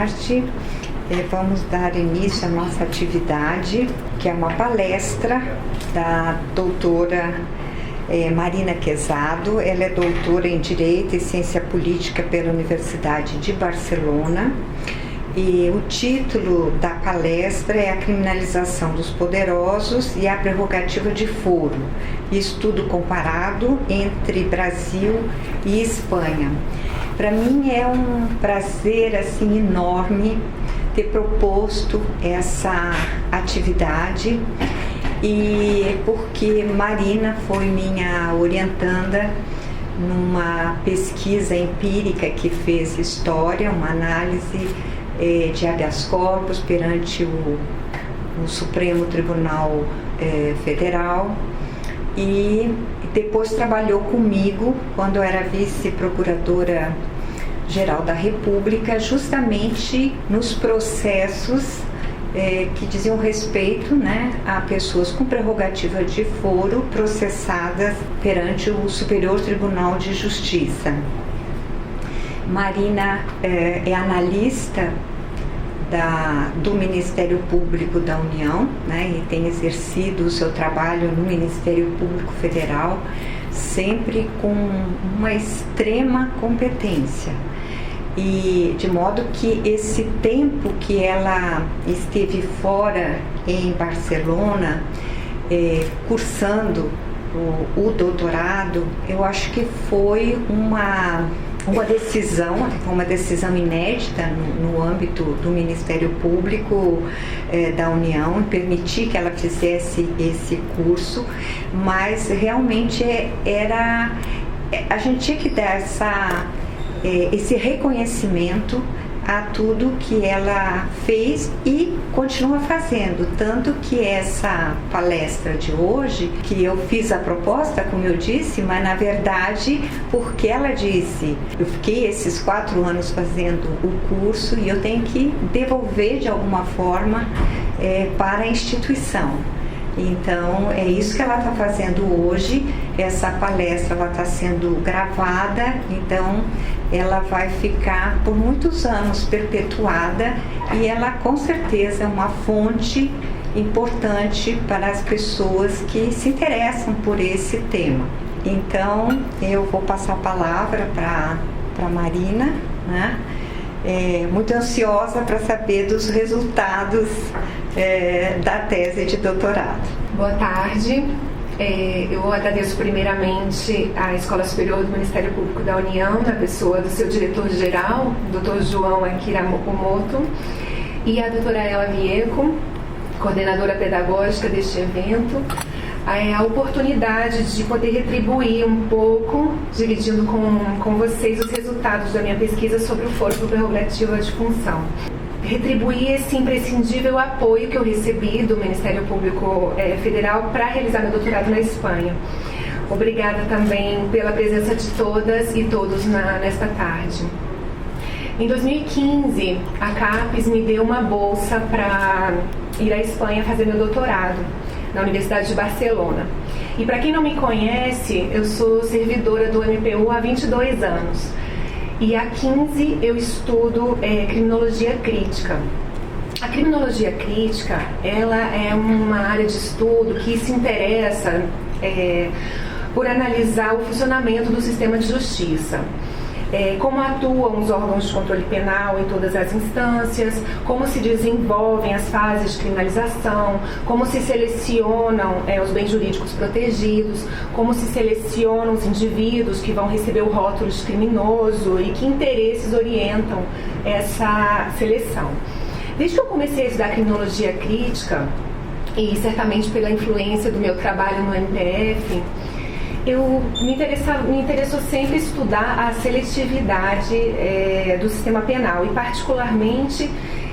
tarde. Vamos dar início à nossa atividade, que é uma palestra da doutora Marina Quezado. Ela é doutora em Direito e Ciência Política pela Universidade de Barcelona. E o título da palestra é A Criminalização dos Poderosos e a Prerrogativa de Foro, estudo comparado entre Brasil e Espanha. Para mim é um prazer enorme ter proposto essa atividade, e porque Marina foi minha orientanda numa pesquisa empírica que fez história, uma análise de habeas corpus perante o Supremo Tribunal Federal, e depois trabalhou comigo quando eu era vice-procuradora-geral da República, justamente nos processos que diziam respeito, a pessoas com prerrogativa de foro processadas perante o Superior Tribunal de Justiça. Marina é analista do Ministério Público da União, e tem exercido o seu trabalho no Ministério Público Federal, sempre com uma extrema competência. E de modo que esse tempo que ela esteve fora em Barcelona, cursando o doutorado, eu acho que foi uma decisão inédita no âmbito do Ministério Público da União, permitir que ela fizesse esse curso, mas realmente a gente tinha que dar esse reconhecimento a tudo que ela fez e continua fazendo, tanto que essa palestra de hoje, que eu fiz a proposta, como eu disse, mas na verdade, porque ela disse, eu fiquei esses 4 anos fazendo o curso e eu tenho que devolver de alguma forma para a instituição. Então, é isso que ela está fazendo hoje. Essa palestra está sendo gravada, então ela vai ficar por muitos anos perpetuada, e ela com certeza é uma fonte importante para as pessoas que se interessam por esse tema. Então, eu vou passar a palavra para Marina, muito ansiosa para saber dos resultados da tese de doutorado. Boa tarde. Eu agradeço primeiramente à Escola Superior do Ministério Público da União, na pessoa do seu diretor-geral, Dr. João Akira Mokomoto, e à doutora Ela Vieco, coordenadora pedagógica deste evento, a oportunidade de poder retribuir um pouco, dividindo com vocês os resultados da minha pesquisa sobre o foro por prerrogativa de função. Retribuir esse imprescindível apoio que eu recebi do Ministério Público Federal para realizar meu doutorado na Espanha. Obrigada também pela presença de todas e todos nesta tarde. Em 2015, a CAPES me deu uma bolsa para ir à Espanha fazer meu doutorado na Universidade de Barcelona. E para quem não me conhece, eu sou servidora do MPU há 22 anos. E há 15 eu estudo criminologia crítica. A criminologia crítica, ela é uma área de estudo que se interessa por analisar o funcionamento do sistema de justiça. Como atuam os órgãos de controle penal em todas as instâncias, como se desenvolvem as fases de criminalização, como se selecionam os bens jurídicos protegidos, como se selecionam os indivíduos que vão receber o rótulo de criminoso e que interesses orientam essa seleção. Desde que eu comecei a estudar criminologia crítica, e certamente pela influência do meu trabalho no MPF, me interessou sempre estudar a seletividade do sistema penal, e particularmente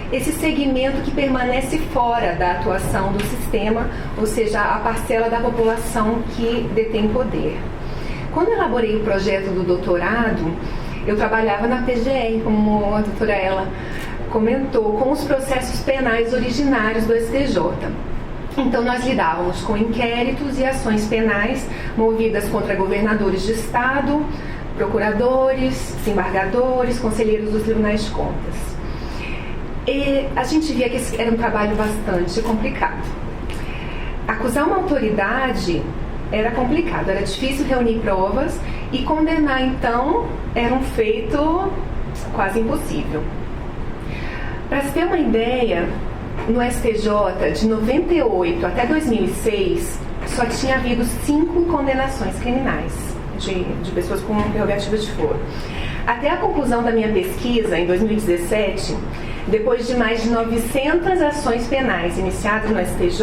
esse segmento que permanece fora da atuação do sistema, ou seja, a parcela da população que detém poder. Quando eu elaborei o projeto do doutorado, eu trabalhava na PGR, como a doutora Ela comentou, com os processos penais originários do STJ. Então, nós lidávamos com inquéritos e ações penais movidas contra governadores de Estado, procuradores, desembargadores, conselheiros dos tribunais de contas. a gente via que esse era um trabalho bastante complicado. Acusar uma autoridade era complicado, era difícil reunir provas e condenar, então, era um feito quase impossível. Para se ter uma ideia, no STJ, de 98 até 2006, só tinha havido 5 condenações criminais de pessoas com prerrogativa de foro. Até a conclusão da minha pesquisa, em 2017, depois de mais de 900 ações penais iniciadas no STJ,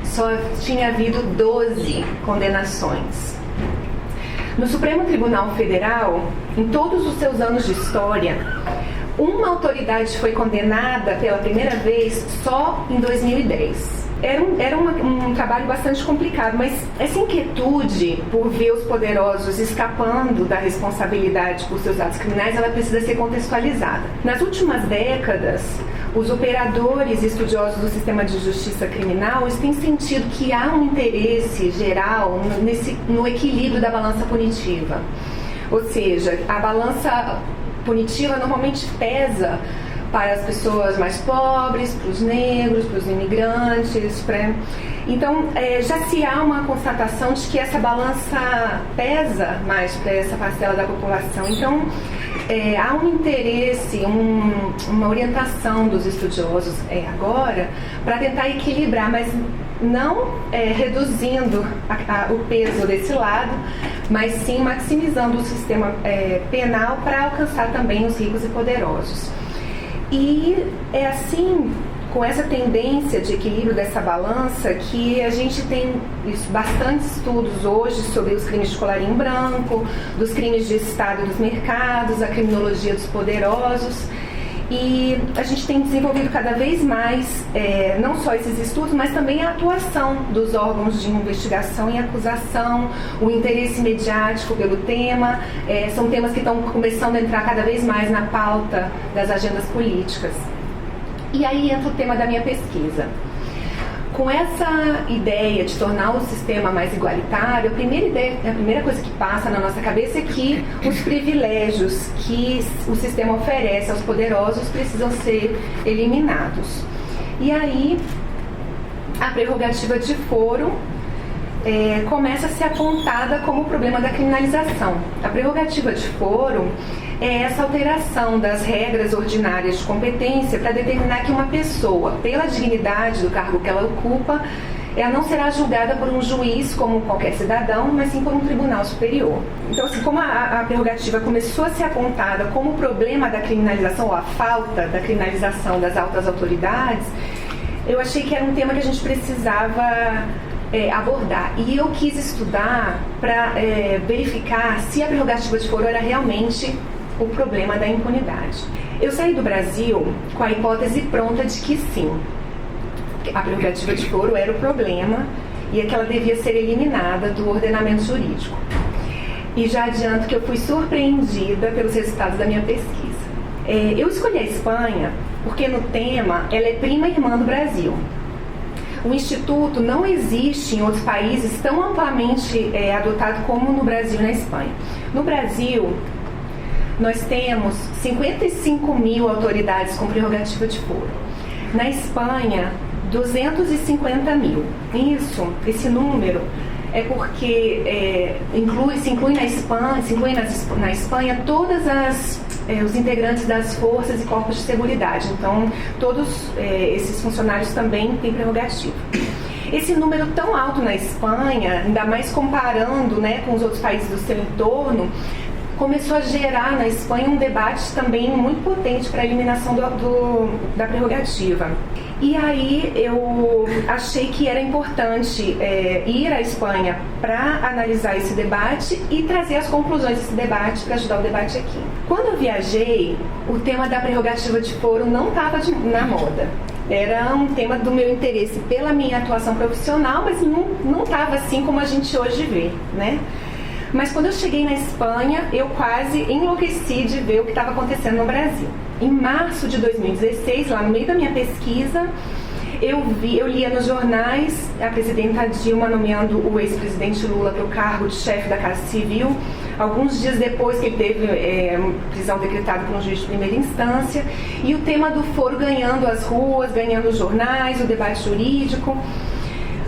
só tinha havido 12 condenações. No Supremo Tribunal Federal, em todos os seus anos de história, uma autoridade foi condenada pela primeira vez só em 2010. Era um trabalho bastante complicado, mas essa inquietude por ver os poderosos escapando da responsabilidade por seus atos criminais, ela precisa ser contextualizada. Nas últimas décadas, os operadores e estudiosos do sistema de justiça criminal têm sentido que há um interesse geral no equilíbrio da balança punitiva. Ou seja, a balança punitiva normalmente pesa para as pessoas mais pobres, para os negros, para os imigrantes. Então, já se há uma constatação de que essa balança pesa mais para essa parcela da população. Então, há um interesse, uma orientação dos estudiosos agora para tentar equilibrar, mas não reduzindo o peso desse lado, mas sim maximizando o sistema penal para alcançar também os ricos e poderosos. E é assim, com essa tendência de equilíbrio dessa balança, que a gente tem bastantes estudos hoje sobre os crimes de colarinho branco, dos crimes de Estado dos mercados, a criminologia dos poderosos. E a gente tem desenvolvido cada vez mais, não só esses estudos, mas também a atuação dos órgãos de investigação e acusação, o interesse mediático pelo tema. São temas que estão começando a entrar cada vez mais na pauta das agendas políticas. E aí entra o tema da minha pesquisa. Com essa ideia de tornar o sistema mais igualitário, a primeira coisa que passa na nossa cabeça é que os privilégios que o sistema oferece aos poderosos precisam ser eliminados. E aí, a prerrogativa de foro começa a ser apontada como o problema da criminalização. A prerrogativa de foro é essa alteração das regras ordinárias de competência para determinar que uma pessoa, pela dignidade do cargo que ela ocupa, ela não será julgada por um juiz como qualquer cidadão, mas sim por um tribunal superior. Então, assim, como a prerrogativa começou a ser apontada como o problema da criminalização, ou a falta da criminalização das altas autoridades, eu achei que era um tema que a gente precisava abordar. E eu quis estudar para verificar se a prerrogativa de foro era realmente o problema da impunidade. Eu saí do Brasil com a hipótese pronta de que sim, a prerrogativa de foro era o problema e que ela devia ser eliminada do ordenamento jurídico. E já adianto que eu fui surpreendida pelos resultados da minha pesquisa. Eu escolhi a Espanha porque no tema ela é prima irmã do Brasil. O Instituto não existe em outros países tão amplamente adotado como no Brasil e na Espanha. No Brasil, nós temos 55 mil autoridades com prerrogativa de foro. Na Espanha, 250 mil. Esse número é porque se inclui na Espanha todas os integrantes das forças e corpos de seguridade. Então, todos esses funcionários também têm prerrogativa. Esse número tão alto na Espanha, ainda mais comparando, com os outros países do seu entorno, começou a gerar na Espanha um debate também muito potente para a eliminação da prerrogativa. E aí eu achei que era importante ir à Espanha para analisar esse debate e trazer as conclusões desse debate para ajudar o debate aqui. Quando eu viajei, o tema da prerrogativa de foro não estava na moda. Era um tema do meu interesse pela minha atuação profissional, mas não estava assim como a gente hoje vê, né? Mas quando eu cheguei na Espanha, eu quase enlouqueci de ver o que estava acontecendo no Brasil. Em março de 2016, lá no meio da minha pesquisa, eu lia nos jornais a presidenta Dilma nomeando o ex-presidente Lula para o cargo de chefe da Casa Civil, alguns dias depois que ele teve prisão decretada por um juiz de primeira instância, e o tema do foro ganhando as ruas, ganhando os jornais, o debate jurídico.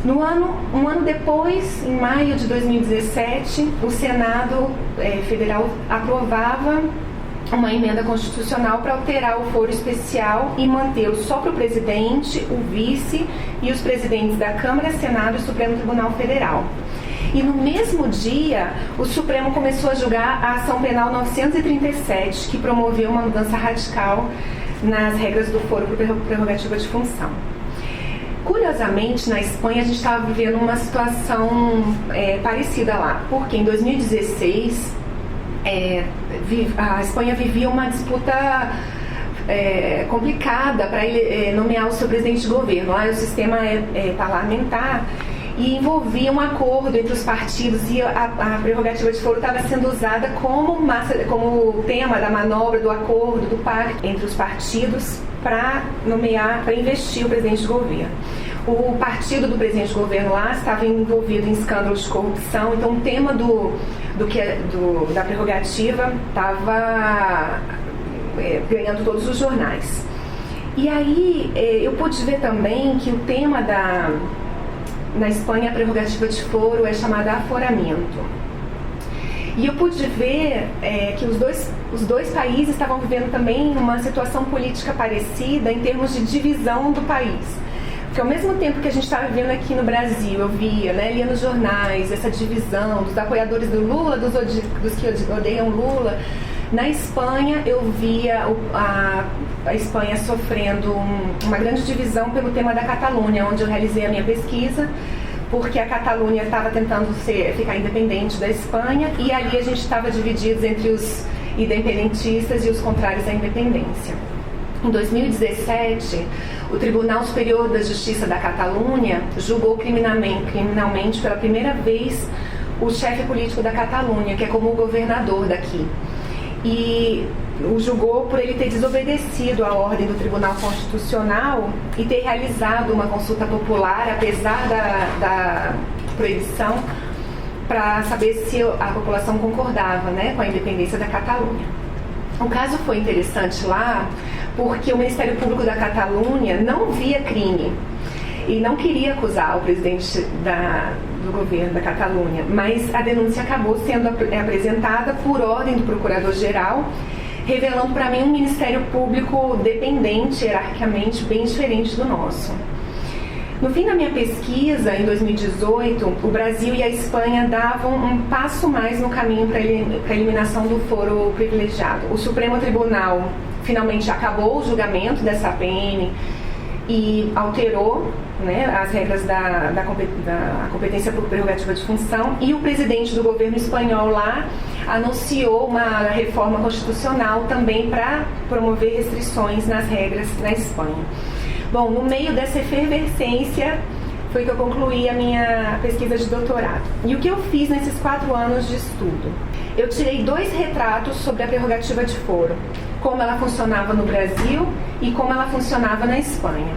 Um ano depois, em maio de 2017, o Senado Federal aprovava uma emenda constitucional para alterar o foro especial e mantê-lo só para o presidente, o vice e os presidentes da Câmara, Senado e Supremo Tribunal Federal. E no mesmo dia, o Supremo começou a julgar a ação penal 937, que promoveu uma mudança radical nas regras do foro por prerrogativa de função. Curiosamente, na Espanha, a gente estava vivendo uma situação parecida lá, porque em 2016 a Espanha vivia uma disputa complicada para nomear o seu presidente de governo. Lá o sistema parlamentar e envolvia um acordo entre os partidos, e a prerrogativa de foro estava sendo usada como tema da manobra, do acordo, do pacto entre os partidos para investir o presidente de governo. O partido do presidente de governo lá estava envolvido em escândalos de corrupção, então o tema da prerrogativa estava ganhando todos os jornais. E aí eu pude ver também que o tema na Espanha, a prerrogativa de foro é chamada aforamento. E eu pude ver que os dois países estavam vivendo também uma situação política parecida em termos de divisão do país. Porque ao mesmo tempo que a gente estava vivendo aqui no Brasil, eu via, lia nos jornais, essa divisão dos apoiadores do Lula, dos que odeiam Lula. Na Espanha, eu via a Espanha sofrendo uma grande divisão pelo tema da Catalunha, onde eu realizei a minha pesquisa, porque a Catalunha estava tentando ficar independente da Espanha, e ali a gente estava divididos entre os independentistas e os contrários à independência. Em 2017, o Tribunal Superior da Justiça da Catalunha julgou criminalmente pela primeira vez o chefe político da Catalunha, que é como o governador daqui. E o julgou por ele ter desobedecido a ordem do Tribunal Constitucional e ter realizado uma consulta popular, apesar da proibição, para saber se a população concordava, com a independência da Catalunha. O caso foi interessante lá porque o Ministério Público da Catalunha não via crime e não queria acusar o presidente do governo da Catalunha, mas a denúncia acabou sendo apresentada por ordem do Procurador-Geral, revelando para mim um Ministério Público dependente, hierarquicamente, bem diferente do nosso. No fim da minha pesquisa, em 2018, o Brasil e a Espanha davam um passo mais no caminho para a eliminação do foro privilegiado. O Supremo Tribunal finalmente acabou o julgamento dessa APN e alterou as regras da competência por prerrogativa de função, e o presidente do governo espanhol lá anunciou uma reforma constitucional também para promover restrições nas regras na Espanha. Bom, no meio dessa efervescência foi que eu concluí a minha pesquisa de doutorado. E o que eu fiz nesses 4 anos de estudo? Eu tirei 2 retratos sobre a prerrogativa de foro, como ela funcionava no Brasil e como ela funcionava na Espanha.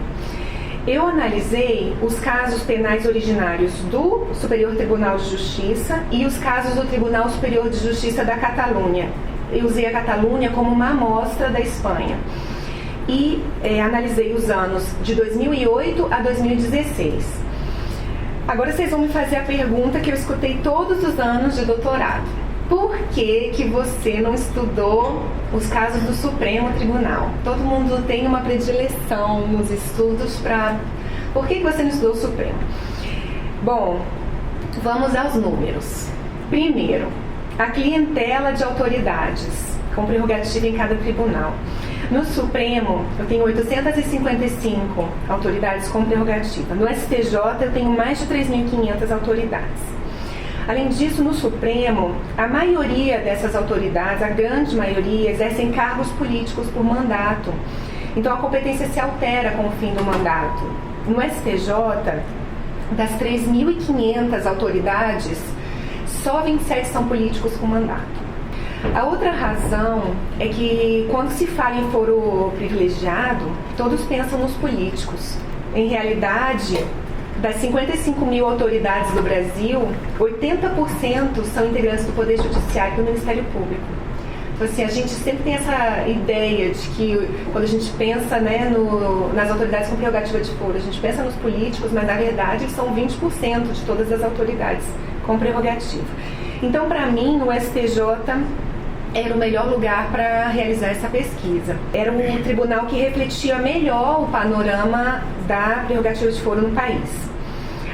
Eu analisei os casos penais originários do Superior Tribunal de Justiça e os casos do Tribunal Superior de Justiça da Catalunha. Eu usei a Catalunha como uma amostra da Espanha. E analisei os anos de 2008 a 2016. Agora vocês vão me fazer a pergunta que eu escutei todos os anos de doutorado. Por que você não estudou os casos do Supremo Tribunal? Todo mundo tem uma predileção nos estudos para... Por que você não estudou o Supremo? Bom, vamos aos números. Primeiro, a clientela de autoridades com prerrogativa em cada tribunal. No Supremo, eu tenho 855 autoridades com prerrogativa. No STJ, eu tenho mais de 3.500 autoridades. Além disso, no Supremo, a maioria dessas autoridades, a grande maioria, exercem cargos políticos por mandato. Então, a competência se altera com o fim do mandato. No STJ, das 3.500 autoridades, só 27 são políticos com mandato. A outra razão é que, quando se fala em foro privilegiado, todos pensam nos políticos. Em realidade, Das 55 mil autoridades do Brasil, 80% são integrantes do Poder Judiciário e do Ministério Público. Então, assim, a gente sempre tem essa ideia de que, quando a gente pensa, né, nas autoridades com prerrogativa de foro, a gente pensa nos políticos, mas, na verdade, são 20% de todas as autoridades com prerrogativa. Então, para mim, o STJ era o melhor lugar para realizar essa pesquisa. Era um tribunal que refletia melhor o panorama da prerrogativa de foro no país.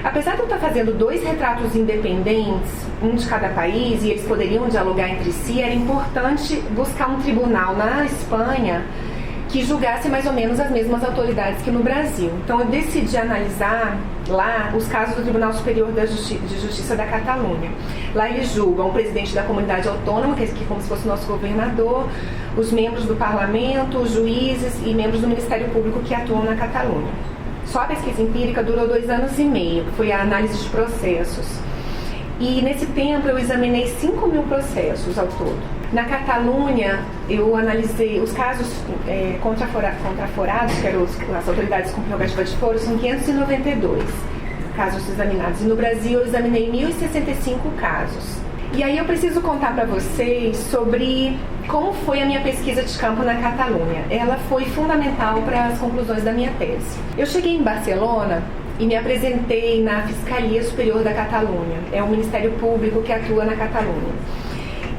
Apesar de eu estar fazendo 2 retratos independentes, um de cada país, e eles poderiam dialogar entre si, era importante buscar um tribunal na Espanha que julgasse mais ou menos as mesmas autoridades que no Brasil. Então eu decidi analisar lá os casos do Tribunal Superior de Justiça da Catalunha. Lá eles julgam o presidente da comunidade autônoma, que é como se fosse o nosso governador, os membros do parlamento, os juízes e membros do Ministério Público que atuam na Catalunha. Só a pesquisa empírica durou 2 anos e meio, foi a análise de processos. E nesse tempo eu examinei 5 mil processos ao todo. Na Catalunha, eu analisei os casos contraforados, que eram as autoridades com prerrogativa de foro, são 592 casos examinados. E no Brasil eu examinei 1.065 casos. E aí eu preciso contar para vocês sobre como foi a minha pesquisa de campo na Catalunha. Ela foi fundamental para as conclusões da minha tese. Eu cheguei em Barcelona e me apresentei na Fiscalia Superior da Catalunha. É o Ministério Público que atua na Catalunha.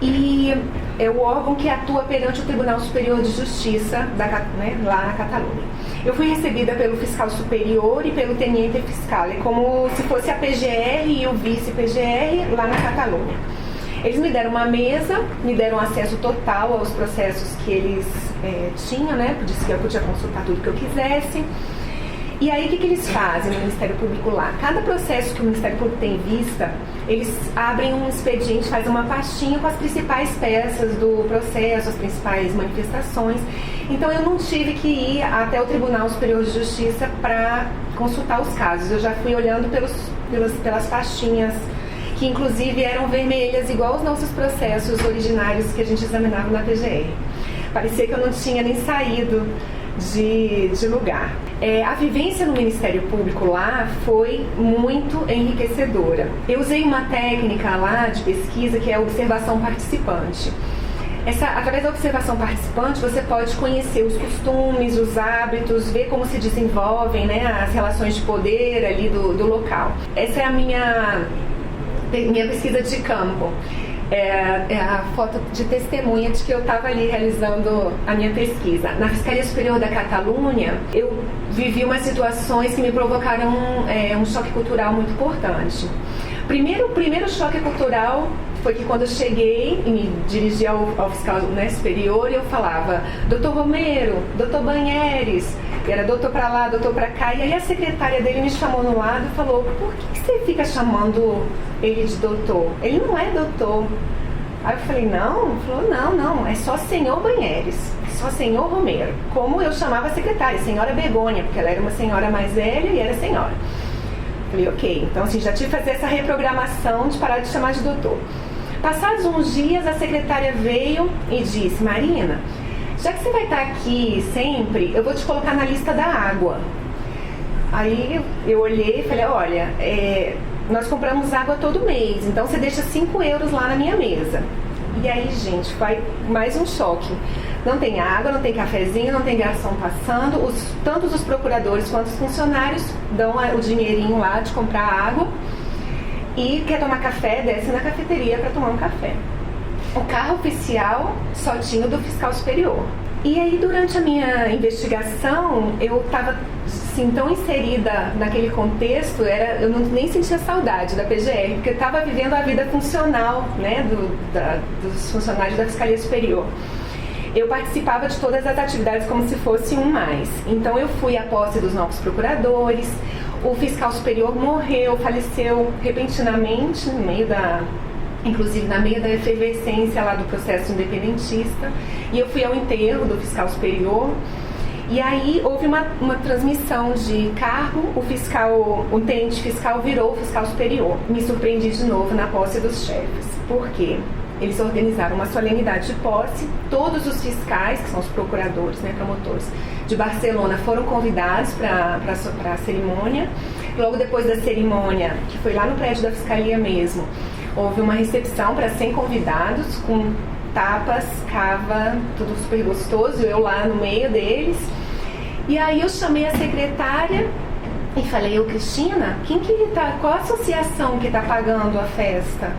E é o órgão que atua perante o Tribunal Superior de Justiça lá na Catalunha. Eu fui recebida pelo fiscal superior e pelo teniente fiscal, é como se fosse a PGR e o vice-PGR lá na Catalunha. Eles me deram uma mesa, me deram acesso total aos processos que eles tinham, né? Disse que eu podia consultar tudo que eu quisesse. E aí, o que eles fazem no Ministério Público lá? Cada processo que o Ministério Público tem em vista, eles abrem um expediente, fazem uma pastinha com as principais peças do processo, as principais manifestações. Então, eu não tive que ir até o Tribunal Superior de Justiça para consultar os casos. Eu já fui olhando pelas pastinhas, que inclusive eram vermelhas, igual os nossos processos originários que a gente examinava na PGR. Parecia que eu não tinha nem saído de lugar. A vivência no Ministério Público lá foi muito enriquecedora. Eu usei uma técnica lá de pesquisa que é a observação participante. Através da observação participante, você pode conhecer os costumes, os hábitos, ver como se desenvolvem, né, as relações de poder ali do local. Essa é a minha pesquisa de campo. É a foto de testemunha de que eu estava ali realizando a minha pesquisa. Na Fiscalia Superior da Catalunha, eu vivi umas situações que me provocaram um choque cultural muito importante. O primeiro choque cultural foi que quando eu cheguei e me dirigi ao fiscal, né, superior, eu falava doutor Romero, doutor Banheres, era doutor pra lá, doutor pra cá, e aí a secretária dele me chamou no lado e falou: por que você fica chamando ele de doutor? Ele não é doutor. Aí eu falei: não? Ele falou: não, é só senhor Banheres, é só senhor Romero, como eu chamava a secretária, senhora Begônia, porque ela era uma senhora mais velha e era senhora. Falei: ok, então assim, já tive que fazer essa reprogramação de parar de chamar de doutor. Passados uns dias, a secretária veio e disse: Marina, já que você vai estar aqui sempre, eu vou te colocar na lista da água. Aí eu olhei e falei: olha, nós compramos água todo mês, então você deixa 5 euros lá na minha mesa. E aí, gente, vai mais um choque. Não tem água, não tem cafezinho, não tem garçom passando. Tanto os procuradores quanto os funcionários dão o dinheirinho lá de comprar água. E quer tomar café, desce na cafeteria para tomar um café. O carro oficial só tinha o do fiscal superior. E aí, durante a minha investigação, eu estava assim, tão inserida naquele contexto, eu nem sentia saudade da PGR, porque eu estava vivendo a vida funcional, né, dos funcionários da Fiscalia Superior. Eu participava de todas as atividades como se fosse um mais. Então, eu fui à posse dos novos procuradores. O fiscal superior morreu, faleceu repentinamente, inclusive na meio da efervescência lá do processo independentista. E eu fui ao enterro do fiscal superior. E aí houve uma transmissão de cargo, o tenente fiscal virou o fiscal superior. Me surpreendi de novo na posse dos chefes. Por quê? Eles organizaram uma solenidade de posse, todos os fiscais, que são os procuradores, né, promotores, de Barcelona foram convidados para a cerimônia. Logo depois da cerimônia, que foi lá no prédio da Fiscalia mesmo, houve uma recepção para 100 convidados, com tapas, cava, tudo super gostoso, eu lá no meio deles. E aí eu chamei a secretária e falei, Cristina, qual a associação que está pagando a festa?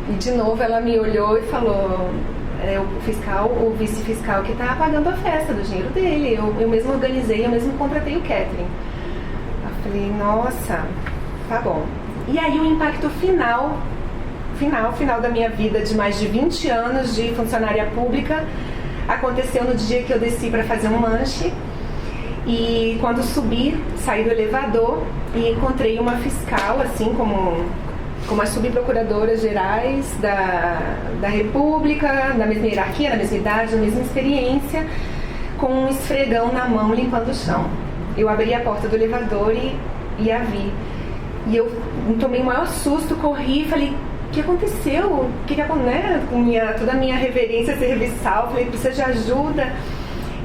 E de novo ela me olhou e falou, o vice-fiscal que está pagando a festa, do dinheiro dele, eu mesmo organizei, eu mesmo contratei o catering. Eu falei, nossa, tá bom. E aí o impacto final da minha vida, de mais de 20 anos de funcionária pública, aconteceu no dia que eu desci para fazer um lanche. E quando subi, saí do elevador e encontrei uma fiscal, assim como as subprocuradoras gerais da República, da mesma hierarquia, da mesma idade, da mesma experiência, com um esfregão na mão limpando o chão. Eu abri a porta do elevador e a vi. E eu tomei o maior susto, corri e falei, o que aconteceu? O que aconteceu? Com toda a minha reverência serviçal, falei, precisa de ajuda.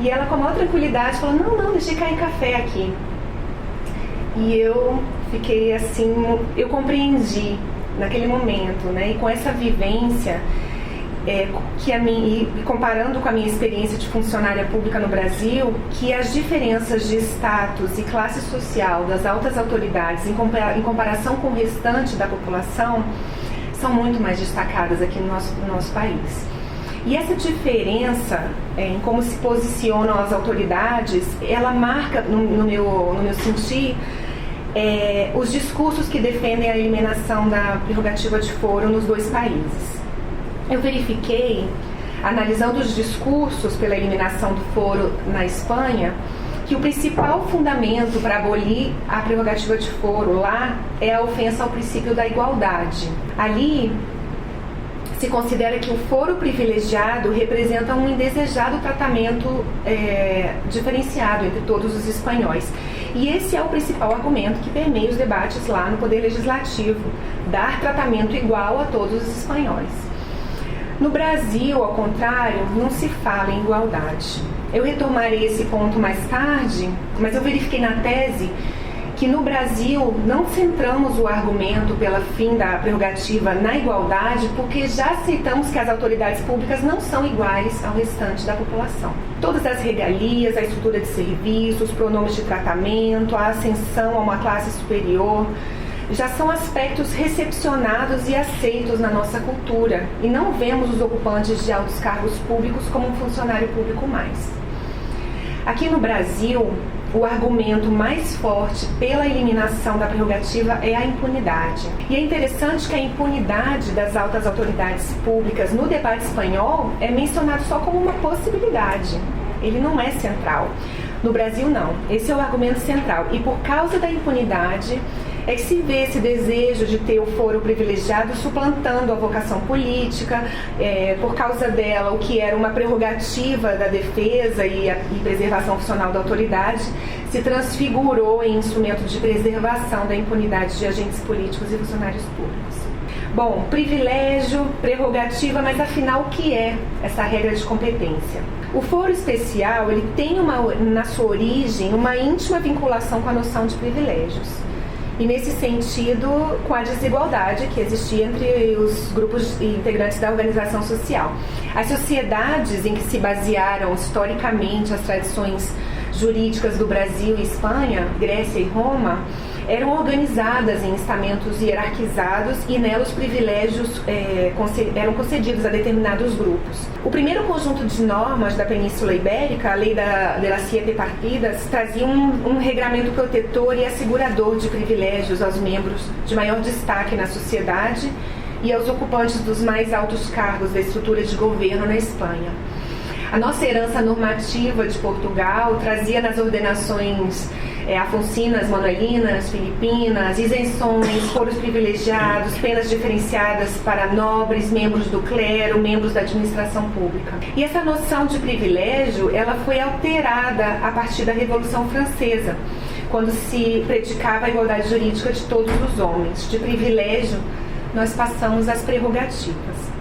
E ela, com a maior tranquilidade, falou, não, deixei cair café aqui. E eu fiquei assim, eu compreendi naquele momento, né? E com essa vivência, e comparando com a minha experiência de funcionária pública no Brasil, que as diferenças de status e classe social das altas autoridades em comparação com o restante da população são muito mais destacadas aqui no nosso país. E essa diferença em como se posicionam as autoridades, ela marca, no meu sentir, os discursos que defendem a eliminação da prerrogativa de foro nos dois países. Eu verifiquei, analisando os discursos pela eliminação do foro na Espanha, que o principal fundamento para abolir a prerrogativa de foro lá é a ofensa ao princípio da igualdade. Ali se considera que o foro privilegiado representa um indesejado tratamento diferenciado entre todos os espanhóis. E esse é o principal argumento que permeia os debates lá no Poder Legislativo, dar tratamento igual a todos os espanhóis. No Brasil, ao contrário, não se fala em igualdade. Eu retomarei esse ponto mais tarde, mas eu verifiquei na tese que no Brasil não centramos o argumento pela fim da prerrogativa na igualdade, porque já aceitamos que as autoridades públicas não são iguais ao restante da população. Todas as regalias, a estrutura de serviços, os pronomes de tratamento, a ascensão a uma classe superior, já são aspectos recepcionados e aceitos na nossa cultura, e não vemos os ocupantes de altos cargos públicos como um funcionário público mais. Aqui no Brasil, o argumento mais forte pela eliminação da prerrogativa é a impunidade. E é interessante que a impunidade das altas autoridades públicas no debate espanhol é mencionado só como uma possibilidade. Ele não é central. No Brasil, não. Esse é o argumento central. E por causa da impunidade é que se vê esse desejo de ter o foro privilegiado suplantando a vocação política, por causa dela, o que era uma prerrogativa da defesa e preservação funcional da autoridade, se transfigurou em instrumento de preservação da impunidade de agentes políticos e funcionários públicos. Bom, privilégio, prerrogativa, mas afinal o que é essa regra de competência? O foro especial, ele tem na sua origem uma íntima vinculação com a noção de privilégios. E nesse sentido, com a desigualdade que existia entre os grupos integrantes da organização social. As sociedades em que se basearam historicamente as tradições jurídicas do Brasil e Espanha, Grécia e Roma, eram organizadas em estamentos hierarquizados e nelas os privilégios eram concedidos a determinados grupos. O primeiro conjunto de normas da Península Ibérica, a Lei de las Siete Partidas, trazia um regramento protetor e assegurador de privilégios aos membros de maior destaque na sociedade e aos ocupantes dos mais altos cargos da estrutura de governo na Espanha. A nossa herança normativa de Portugal trazia nas ordenações afoncinas, manuelinas, filipinas, isenções, foros privilegiados, penas diferenciadas para nobres, membros do clero, membros da administração pública. E essa noção de privilégio, ela foi alterada a partir da Revolução Francesa, quando se predicava a igualdade jurídica de todos os homens. De privilégio, nós passamos às prerrogativas.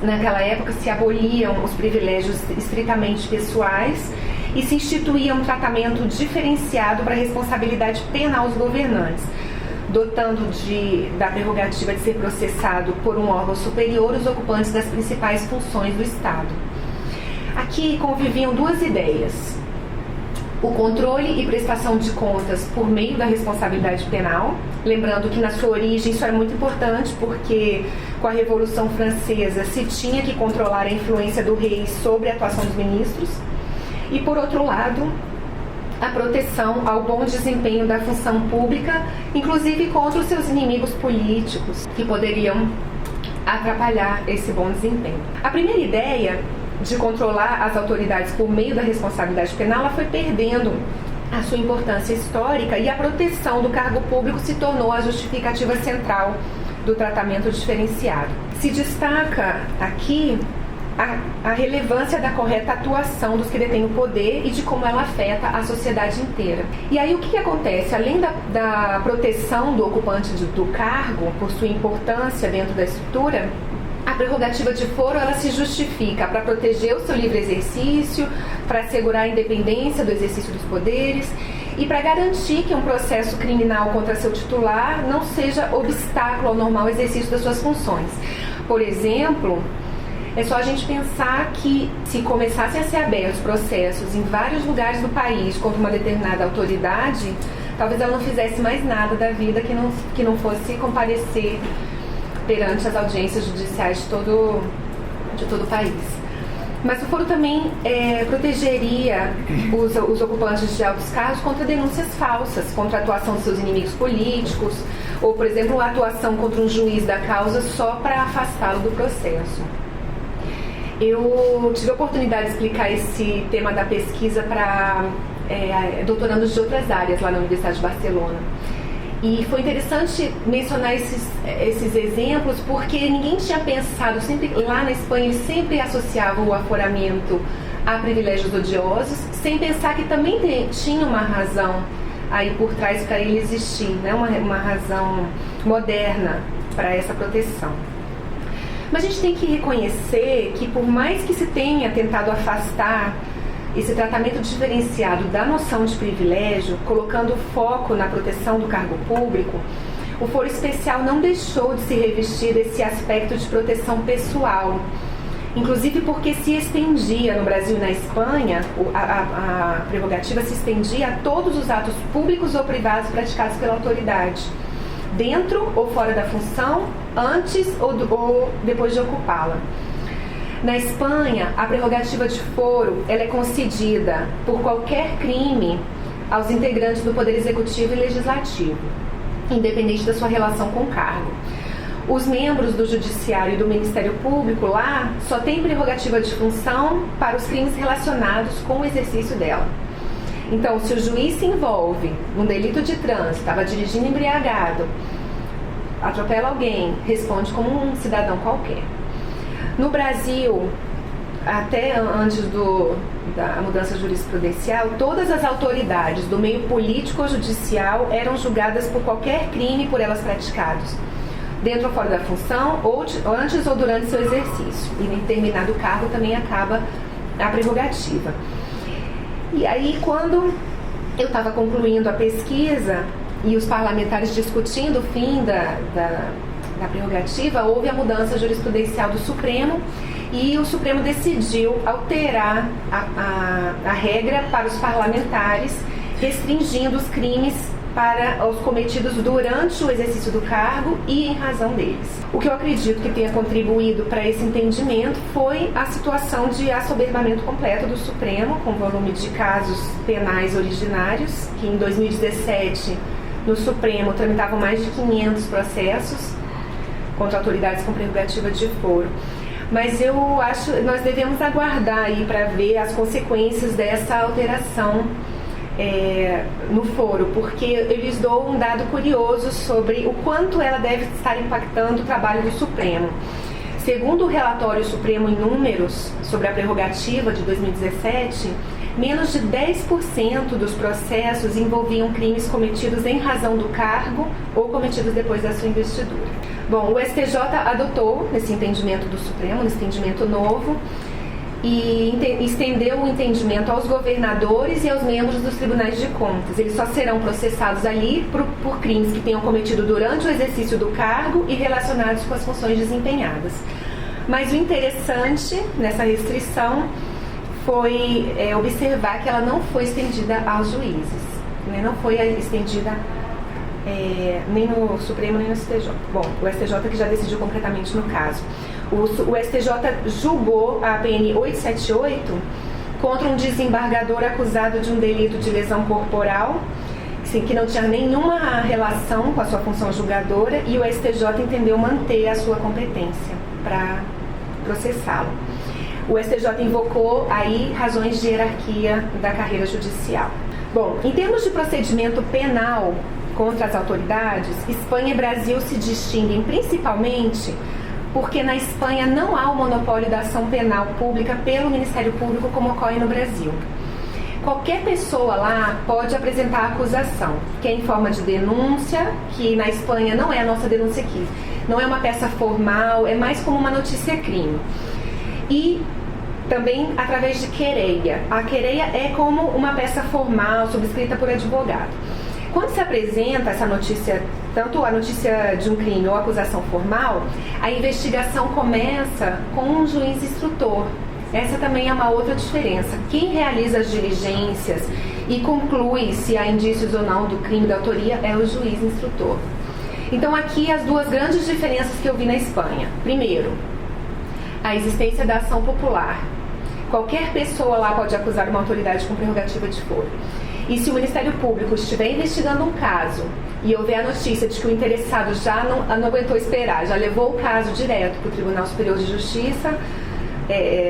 Naquela época se aboliam os privilégios estritamente pessoais e se instituía um tratamento diferenciado para a responsabilidade penal dos governantes, dotando da prerrogativa de ser processado por um órgão superior os ocupantes das principais funções do Estado. Aqui conviviam duas ideias: o controle e prestação de contas por meio da responsabilidade penal, lembrando que na sua origem isso era muito importante porque com a Revolução Francesa se tinha que controlar a influência do rei sobre a atuação dos ministros, e por outro lado a proteção ao bom desempenho da função pública, inclusive contra os seus inimigos políticos que poderiam atrapalhar esse bom desempenho. A primeira ideia de controlar as autoridades por meio da responsabilidade penal, ela foi perdendo a sua importância histórica e a proteção do cargo público se tornou a justificativa central do tratamento diferenciado. Se destaca aqui a relevância da correta atuação dos que detêm o poder e de como ela afeta a sociedade inteira. E aí o que acontece? Além da proteção do ocupante do cargo, por sua importância dentro da estrutura, a prerrogativa de foro ela se justifica para proteger o seu livre exercício, para assegurar a independência do exercício dos poderes e para garantir que um processo criminal contra seu titular não seja obstáculo ao normal exercício das suas funções. Por exemplo, é só a gente pensar que se começassem a ser abertos processos em vários lugares do país contra uma determinada autoridade, talvez ela não fizesse mais nada da vida que não fosse comparecer perante as audiências judiciais de todo o país. Mas o foro também protegeria os ocupantes de altos cargos contra denúncias falsas, contra a atuação de seus inimigos políticos, ou, por exemplo, a atuação contra um juiz da causa só para afastá-lo do processo. Eu tive a oportunidade de explicar esse tema da pesquisa para doutorandos de outras áreas lá na Universidade de Barcelona. E foi interessante mencionar esses exemplos porque ninguém tinha pensado, sempre lá na Espanha eles sempre associavam o aforamento a privilégios odiosos, sem pensar que também tinha uma razão aí por trás para ele existir, né? uma razão moderna para essa proteção. Mas a gente tem que reconhecer que por mais que se tenha tentado afastar esse tratamento diferenciado da noção de privilégio, colocando foco na proteção do cargo público, o foro especial não deixou de se revestir desse aspecto de proteção pessoal, inclusive porque se estendia no Brasil e na Espanha, a prerrogativa se estendia a todos os atos públicos ou privados praticados pela autoridade, dentro ou fora da função, antes ou depois de ocupá-la. Na Espanha, a prerrogativa de foro ela é concedida por qualquer crime aos integrantes do Poder Executivo e Legislativo, independente da sua relação com o cargo. Os membros do Judiciário e do Ministério Público lá só têm prerrogativa de função para os crimes relacionados com o exercício dela. Então, se o juiz se envolve num delito de trânsito, estava dirigindo embriagado, atropela alguém, responde como um cidadão qualquer. No Brasil, até antes da mudança jurisprudencial, todas as autoridades do meio político ou judicial eram julgadas por qualquer crime por elas praticados, dentro ou fora da função, ou antes ou durante seu exercício. E em determinado cargo também acaba a prerrogativa. E aí, quando eu estava concluindo a pesquisa e os parlamentares discutindo o fim da prerrogativa, houve a mudança jurisprudencial do Supremo e o Supremo decidiu alterar a regra para os parlamentares, restringindo os crimes para os cometidos durante o exercício do cargo e em razão deles. O que eu acredito que tenha contribuído para esse entendimento foi a situação de assoberbamento completo do Supremo, com volume de casos penais originários, que em 2017 no Supremo tramitavam mais de 500 processos contra autoridades com prerrogativa de foro. Mas eu acho que nós devemos aguardar aí para ver as consequências dessa alteração no foro, porque eu lhes dou um dado curioso sobre o quanto ela deve estar impactando o trabalho do Supremo. Segundo o relatório Supremo em Números sobre a prerrogativa de 2017, menos de 10% dos processos envolviam crimes cometidos em razão do cargo ou cometidos depois da sua investidura. Bom, o STJ adotou esse entendimento do Supremo, esse entendimento novo, e estendeu o entendimento aos governadores e aos membros dos tribunais de contas. Eles só serão processados ali por crimes que tenham cometido durante o exercício do cargo e relacionados com as funções desempenhadas. Mas o interessante nessa restrição foi observar que ela não foi estendida aos juízes, né? Não foi estendida nem no Supremo nem no STJ. Bom, o STJ que já decidiu concretamente no caso. O STJ julgou a PN 878 contra um desembargador acusado de um delito de lesão corporal, assim, que não tinha nenhuma relação com a sua função julgadora, e o STJ entendeu manter a sua competência para processá-lo. O STJ invocou aí razões de hierarquia da carreira judicial. Bom, em termos de procedimento penal contra as autoridades, Espanha e Brasil se distinguem principalmente porque na Espanha não há o monopólio da ação penal pública pelo Ministério Público como ocorre no Brasil. Qualquer pessoa lá pode apresentar a acusação, que é em forma de denúncia, que na Espanha não é a nossa denúncia aqui. Não é uma peça formal, é mais como uma notícia-crime. E também através de querelha. A querelha é como uma peça formal, subscrita por advogado. Quando se apresenta essa notícia, tanto a notícia de um crime ou a acusação formal, a investigação começa com um juiz instrutor. Essa também é uma outra diferença. Quem realiza as diligências e conclui se há indícios ou não do crime da autoria é o juiz instrutor. Então aqui as duas grandes diferenças que eu vi na Espanha. Primeiro, a existência da ação popular. Qualquer pessoa lá pode acusar uma autoridade com prerrogativa de foro. E se o Ministério Público estiver investigando um caso e houver a notícia de que o interessado já não aguentou esperar, já levou o caso direto para o Tribunal Superior de Justiça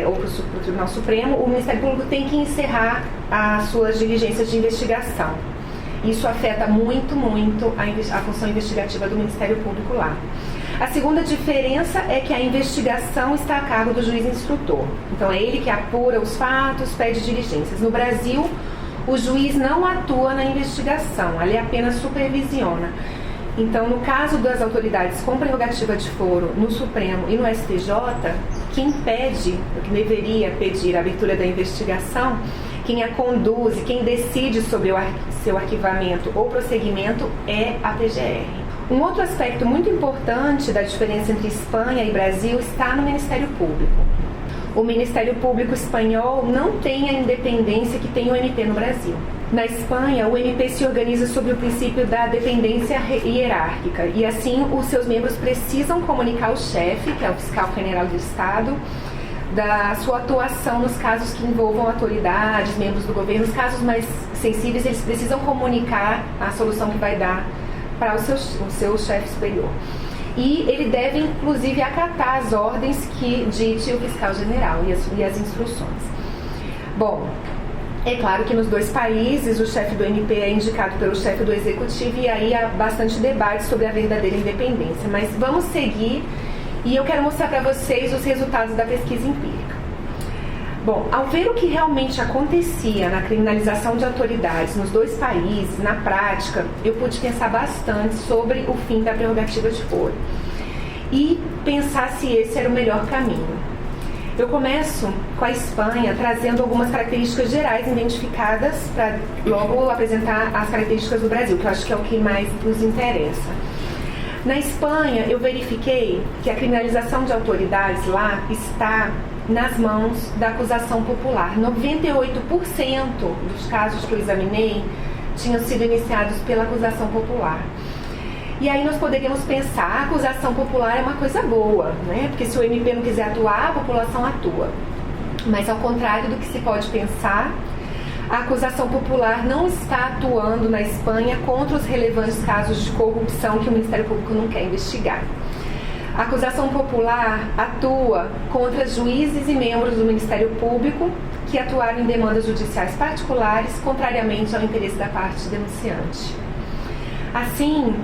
ou para o Tribunal Supremo, o Ministério Público tem que encerrar as suas diligências de investigação. Isso afeta muito a função investigativa do Ministério Público lá. A segunda diferença é que a investigação está a cargo do juiz instrutor. Então é ele que apura os fatos, pede diligências. No Brasil, o juiz não atua na investigação, ele apenas supervisiona. Então, no caso das autoridades com prerrogativa de foro no Supremo e no STJ, quem pede, que deveria pedir a abertura da investigação, quem a conduz, quem decide sobre o seu arquivamento ou prosseguimento é a PGR. Um outro aspecto muito importante da diferença entre Espanha e Brasil está no Ministério Público. O Ministério Público espanhol não tem a independência que tem o MP no Brasil. Na Espanha, o MP se organiza sob o princípio da dependência hierárquica e, assim, os seus membros precisam comunicar ao chefe, que é o fiscal general do Estado, da sua atuação nos casos que envolvam autoridades, membros do governo. Os casos mais sensíveis, eles precisam comunicar a solução que vai dar para o seu chefe superior. E ele deve, inclusive, acatar as ordens que dite o fiscal general e as instruções. Bom, é claro que nos dois países o chefe do MP é indicado pelo chefe do executivo e aí há bastante debate sobre a verdadeira independência. Mas vamos seguir e eu quero mostrar para vocês os resultados da pesquisa empírica. Bom, ao ver o que realmente acontecia na criminalização de autoridades nos dois países, na prática, eu pude pensar bastante sobre o fim da prerrogativa de foro e pensar se esse era o melhor caminho. Eu começo com a Espanha, trazendo algumas características gerais identificadas para logo apresentar as características do Brasil, que eu acho que é o que mais nos interessa. Na Espanha, eu verifiquei que a criminalização de autoridades lá está nas mãos da acusação popular. 98% dos casos que eu examinei tinham sido iniciados pela acusação popular. E aí nós poderíamos pensar, a acusação popular é uma coisa boa, né? Porque se o MP não quiser atuar, a população atua. Mas ao contrário do que se pode pensar, a acusação popular não está atuando na Espanha contra os relevantes casos de corrupção que o Ministério Público não quer investigar. A acusação popular atua contra juízes e membros do Ministério Público que atuaram em demandas judiciais particulares, contrariamente ao interesse da parte denunciante. Assim,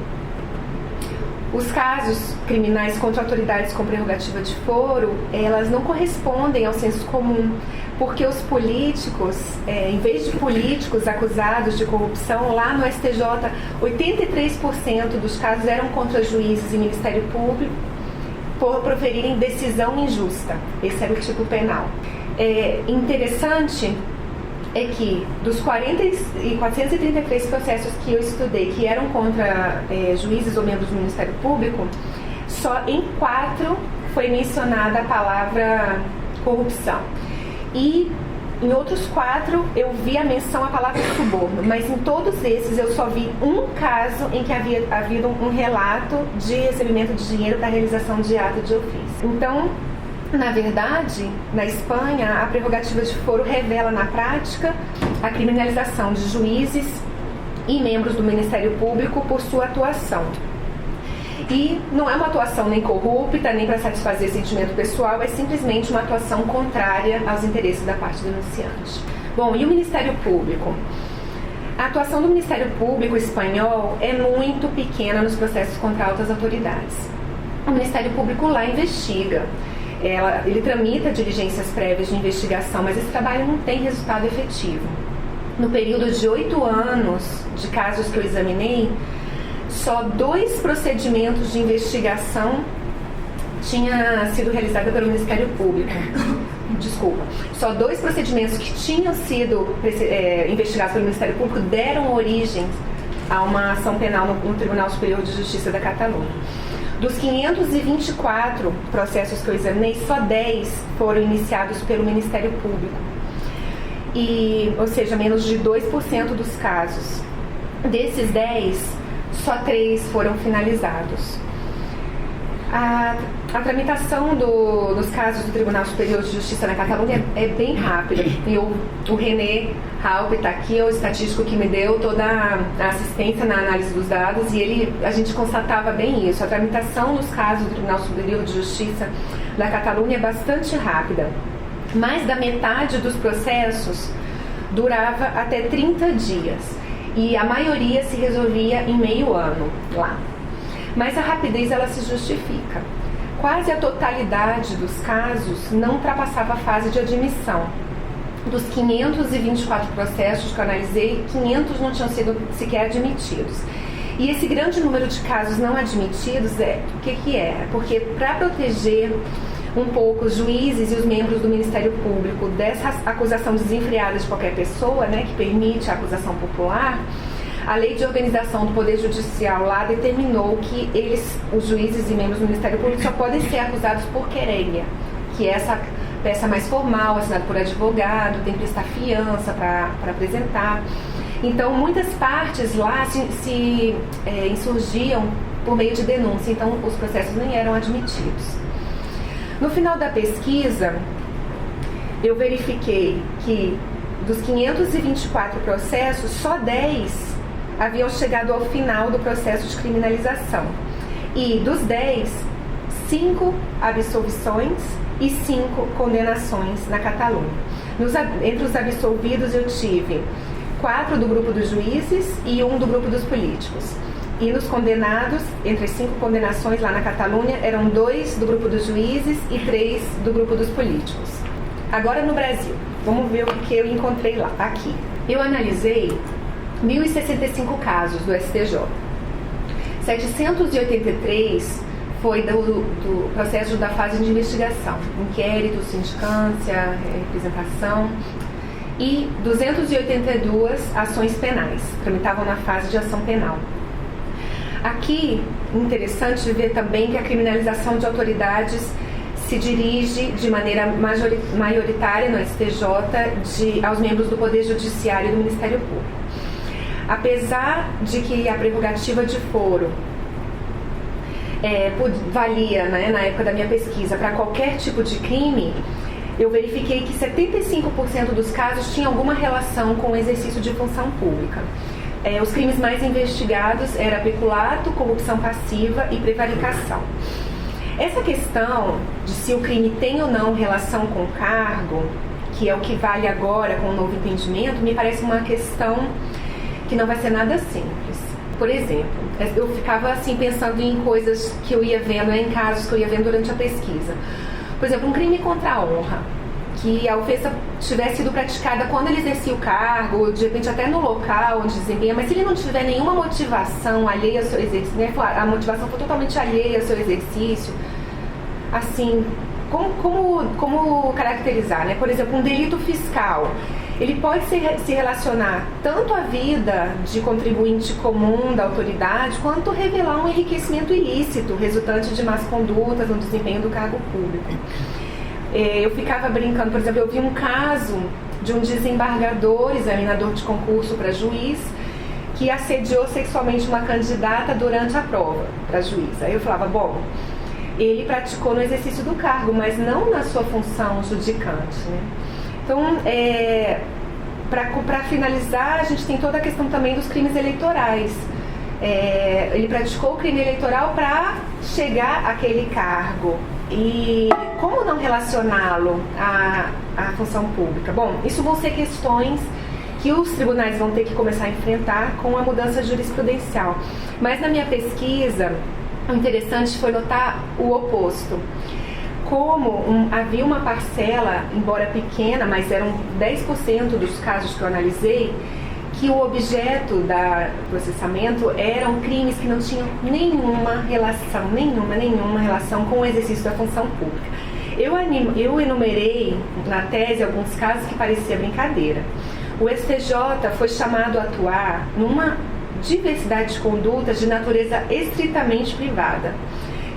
os casos criminais contra autoridades com prerrogativa de foro, elas não correspondem ao senso comum, porque os políticos, em vez de políticos acusados de corrupção, lá no STJ, 83% dos casos eram contra juízes e Ministério Público por proferirem decisão injusta. Esse era o tipo penal. interessante é que dos 433 processos que eu estudei que eram contra juízes ou membros do Ministério Público, só em 4 foi mencionada a palavra corrupção. E em outros 4 eu vi a menção à palavra suborno, mas em todos esses eu só vi um caso em que havia havido um relato de recebimento de dinheiro para a realização de ato de ofício. Então, na verdade, na Espanha, a prerrogativa de foro revela na prática a criminalização de juízes e membros do Ministério Público por sua atuação. E não é uma atuação nem corrupta, nem para satisfazer sentimento pessoal, é simplesmente uma atuação contrária aos interesses da parte denunciante. Bom, e o Ministério Público? A atuação do Ministério Público espanhol é muito pequena nos processos contra altas autoridades. O Ministério Público lá investiga. Ele tramita diligências prévias de investigação, mas esse trabalho não tem resultado efetivo. No período de 8 anos de casos que eu examinei, só 2 procedimentos de investigação tinha sido realizados pelo Ministério Público. Desculpa. Só 2 procedimentos que tinham sido investigados pelo Ministério Público deram origem a uma ação penal no Tribunal Superior de Justiça da Catalunha. Dos 524 processos que eu examinei, só 10 foram iniciados pelo Ministério Público. Ou seja, menos de 2% dos casos. Desses 10, só 3 foram finalizados. A tramitação dos casos do Tribunal Superior de Justiça na Catalunha é bem rápida. O René Halpe está aqui, é o estatístico que me deu toda a assistência na análise dos dados, e a gente constatava bem isso. A tramitação dos casos do Tribunal Superior de Justiça da Catalunha é bastante rápida. Mais da metade dos processos durava até 30 dias, e a maioria se resolvia em meio ano lá. Mas a rapidez ela se justifica. Quase a totalidade dos casos não ultrapassava a fase de admissão. Dos 524 processos que eu analisei, 500 não tinham sido sequer admitidos. E esse grande número de casos não admitidos, o que é? Porque para proteger um pouco os juízes e os membros do Ministério Público dessa acusação desenfreada de qualquer pessoa, né, que permite a acusação popular, a Lei de Organização do Poder Judicial lá determinou que os juízes e membros do Ministério Público só podem ser acusados por querelha, que é essa peça mais formal, assinada por advogado, tem que prestar fiança para apresentar. Então, muitas partes lá se insurgiam por meio de denúncia, então os processos nem eram admitidos. No final da pesquisa, eu verifiquei que dos 524 processos, só 10 haviam chegado ao final do processo de criminalização. E dos 10, 5 absolvições e 5 condenações na Catalunha. Entre os absolvidos eu tive 4 do grupo dos juízes e 1 do grupo dos políticos. E nos condenados, entre as 5 condenações lá na Catalunha, eram 2 do grupo dos juízes e 3 do grupo dos políticos. Agora no Brasil, vamos ver o que eu encontrei lá. Aqui, eu analisei 1.065 casos do STJ. 783 foi do processo da fase de investigação, inquérito, sindicância, representação, e 282 ações penais, tramitavam na fase de ação penal. Aqui, interessante ver também que a criminalização de autoridades se dirige de maneira maioritária no STJ aos membros do Poder Judiciário e do Ministério Público. Apesar de que a prerrogativa de foro valia, né, na época da minha pesquisa, para qualquer tipo de crime, eu verifiquei que 75% dos casos tinham alguma relação com o exercício de função pública. Os crimes mais investigados eram peculato, corrupção passiva e prevaricação. Essa questão de se o crime tem ou não relação com o cargo, que é o que vale agora com o novo entendimento, me parece uma questão que não vai ser nada simples. Por exemplo, eu ficava assim pensando em coisas que eu ia vendo, em casos que eu ia vendo durante a pesquisa. Por exemplo, um crime contra a honra, que a ofensa tivesse sido praticada quando ele exercia o cargo, de repente até no local onde desempenha, mas se ele não tiver nenhuma motivação alheia ao seu exercício, né, a motivação for totalmente alheia ao seu exercício, assim, como caracterizar, né? Por exemplo, um delito fiscal. Ele pode se relacionar tanto à vida de contribuinte comum da autoridade, quanto revelar um enriquecimento ilícito resultante de más condutas no desempenho do cargo público. Eu ficava brincando, por exemplo, eu vi um caso de um desembargador, examinador de concurso para juiz, que assediou sexualmente uma candidata durante a prova para juiz. Aí eu falava, bom, ele praticou no exercício do cargo, mas não na sua função judicante, né? Então, para finalizar, a gente tem toda a questão também dos crimes eleitorais. Ele praticou o crime eleitoral para chegar àquele cargo. E como não relacioná-lo à função pública? Bom, isso vão ser questões que os tribunais vão ter que começar a enfrentar com a mudança jurisprudencial. Mas na minha pesquisa, o interessante foi notar o oposto. Como havia uma parcela, embora pequena, mas eram 10% dos casos que eu analisei, que o objeto do processamento eram crimes que não tinham nenhuma relação com o exercício da função pública. Eu enumerei na tese alguns casos que parecia brincadeira. O STJ foi chamado a atuar numa diversidade de condutas de natureza estritamente privada.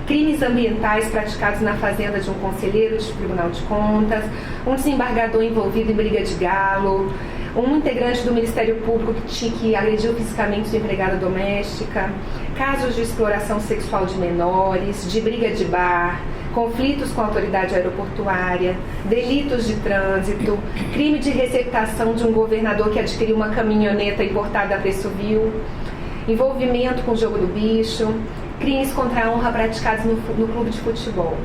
Crimes ambientais praticados na fazenda de um conselheiro de Tribunal de Contas, um desembargador envolvido em briga de galo, um integrante do Ministério Público que agrediu fisicamente sua empregada doméstica, casos de exploração sexual de menores, de briga de bar, conflitos com a autoridade aeroportuária, delitos de trânsito, crime de receptação de um governador que adquiriu uma caminhoneta importada a preço vil, envolvimento com o jogo do bicho, crimes contra a honra praticados no clube de futebol.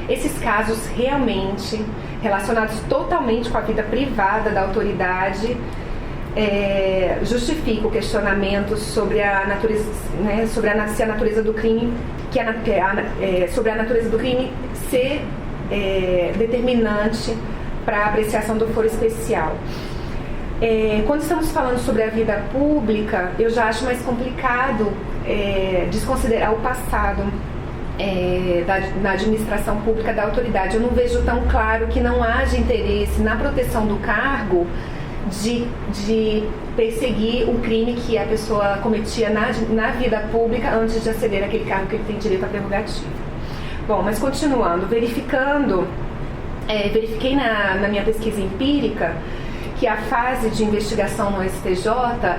Esses casos realmente relacionados totalmente com a vida privada da autoridade justificam questionamentos sobre a natureza, né, sobre se a natureza do crime, sobre a natureza do crime ser determinante para a apreciação do foro especial. Quando estamos falando sobre a vida pública, eu já acho mais complicado desconsiderar o passado na administração pública da autoridade. Eu não vejo tão claro que não haja interesse na proteção do cargo de perseguir o crime que a pessoa cometia na vida pública antes de aceder àquele cargo que ele tem direito à prerrogativa. Bom, mas continuando, verifiquei na minha pesquisa empírica que a fase de investigação no STJ,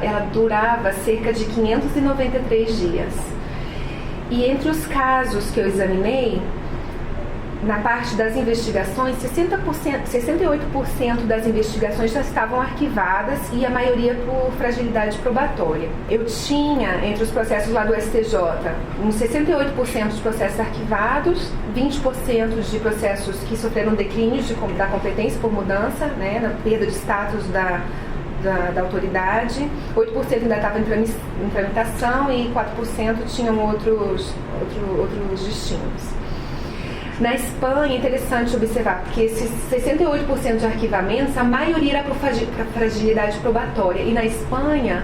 ela durava cerca de 593 dias. E entre os casos que eu examinei, na parte das investigações, 68% das investigações já estavam arquivadas e a maioria por fragilidade probatória. Eu tinha, entre os processos lá do STJ, uns 68% de processos arquivados, 20% de processos que sofreram declínios da competência por mudança, né, na perda de status da autoridade, 8% ainda estava em tramitação e 4% tinham outros destinos. Na Espanha, é interessante observar, porque esses 68% de arquivamentos, a maioria era por fragilidade probatória. E na Espanha,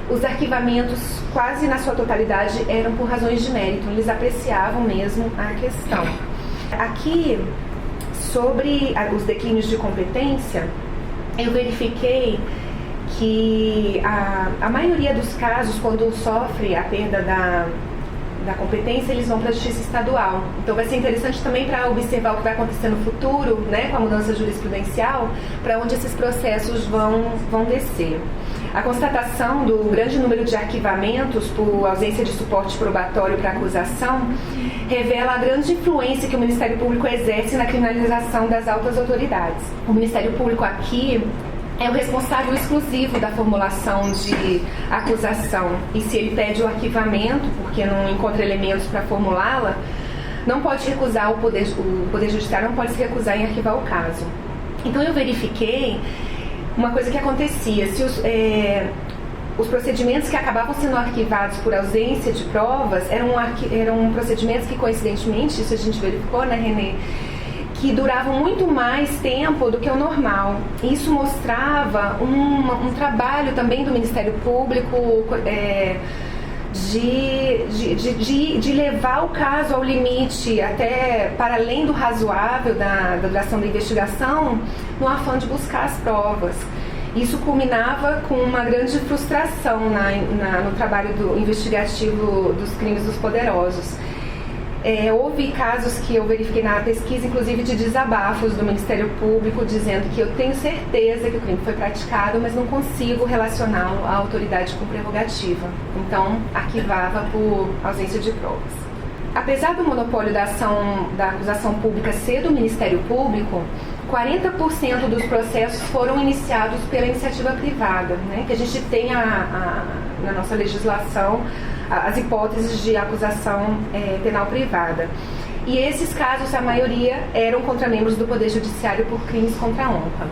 os arquivamentos, quase na sua totalidade, eram por razões de mérito. Eles apreciavam mesmo a questão. Aqui, sobre os declínios de competência, eu verifiquei que a maioria dos casos, quando sofre a perda da competência, eles vão para a justiça estadual. Então vai ser interessante também para observar o que vai acontecer no futuro, né, com a mudança jurisprudencial, para onde esses processos vão descer. A constatação do grande número de arquivamentos por ausência de suporte probatório para acusação revela a grande influência que o Ministério Público exerce na criminalização das altas autoridades. O Ministério Público aqui é o responsável exclusivo da formulação de acusação, e se ele pede o arquivamento porque não encontra elementos para formulá-la, não pode recusar, o Poder Judiciário não pode se recusar em arquivar o caso. Então eu verifiquei uma coisa que acontecia: se os procedimentos que acabavam sendo arquivados por ausência de provas eram procedimentos que, coincidentemente, isso a gente verificou, né, Renê, que duravam muito mais tempo do que o normal. Isso mostrava um trabalho também do Ministério Público de levar o caso ao limite, até para além do razoável da duração da investigação, no afã de buscar as provas. Isso culminava com uma grande frustração no trabalho investigativo dos crimes dos poderosos. Houve casos que eu verifiquei na pesquisa, inclusive de desabafos do Ministério Público, dizendo que eu tenho certeza que o crime foi praticado, mas não consigo relacioná-lo à autoridade com prerrogativa. Então, arquivava por ausência de provas. Apesar do monopólio da acusação pública ser do Ministério Público, 40% dos processos foram iniciados pela iniciativa privada, né? Que a gente tem na nossa legislação as hipóteses de acusação penal privada. E esses casos, a maioria, eram contra membros do Poder Judiciário por crimes contra a honra.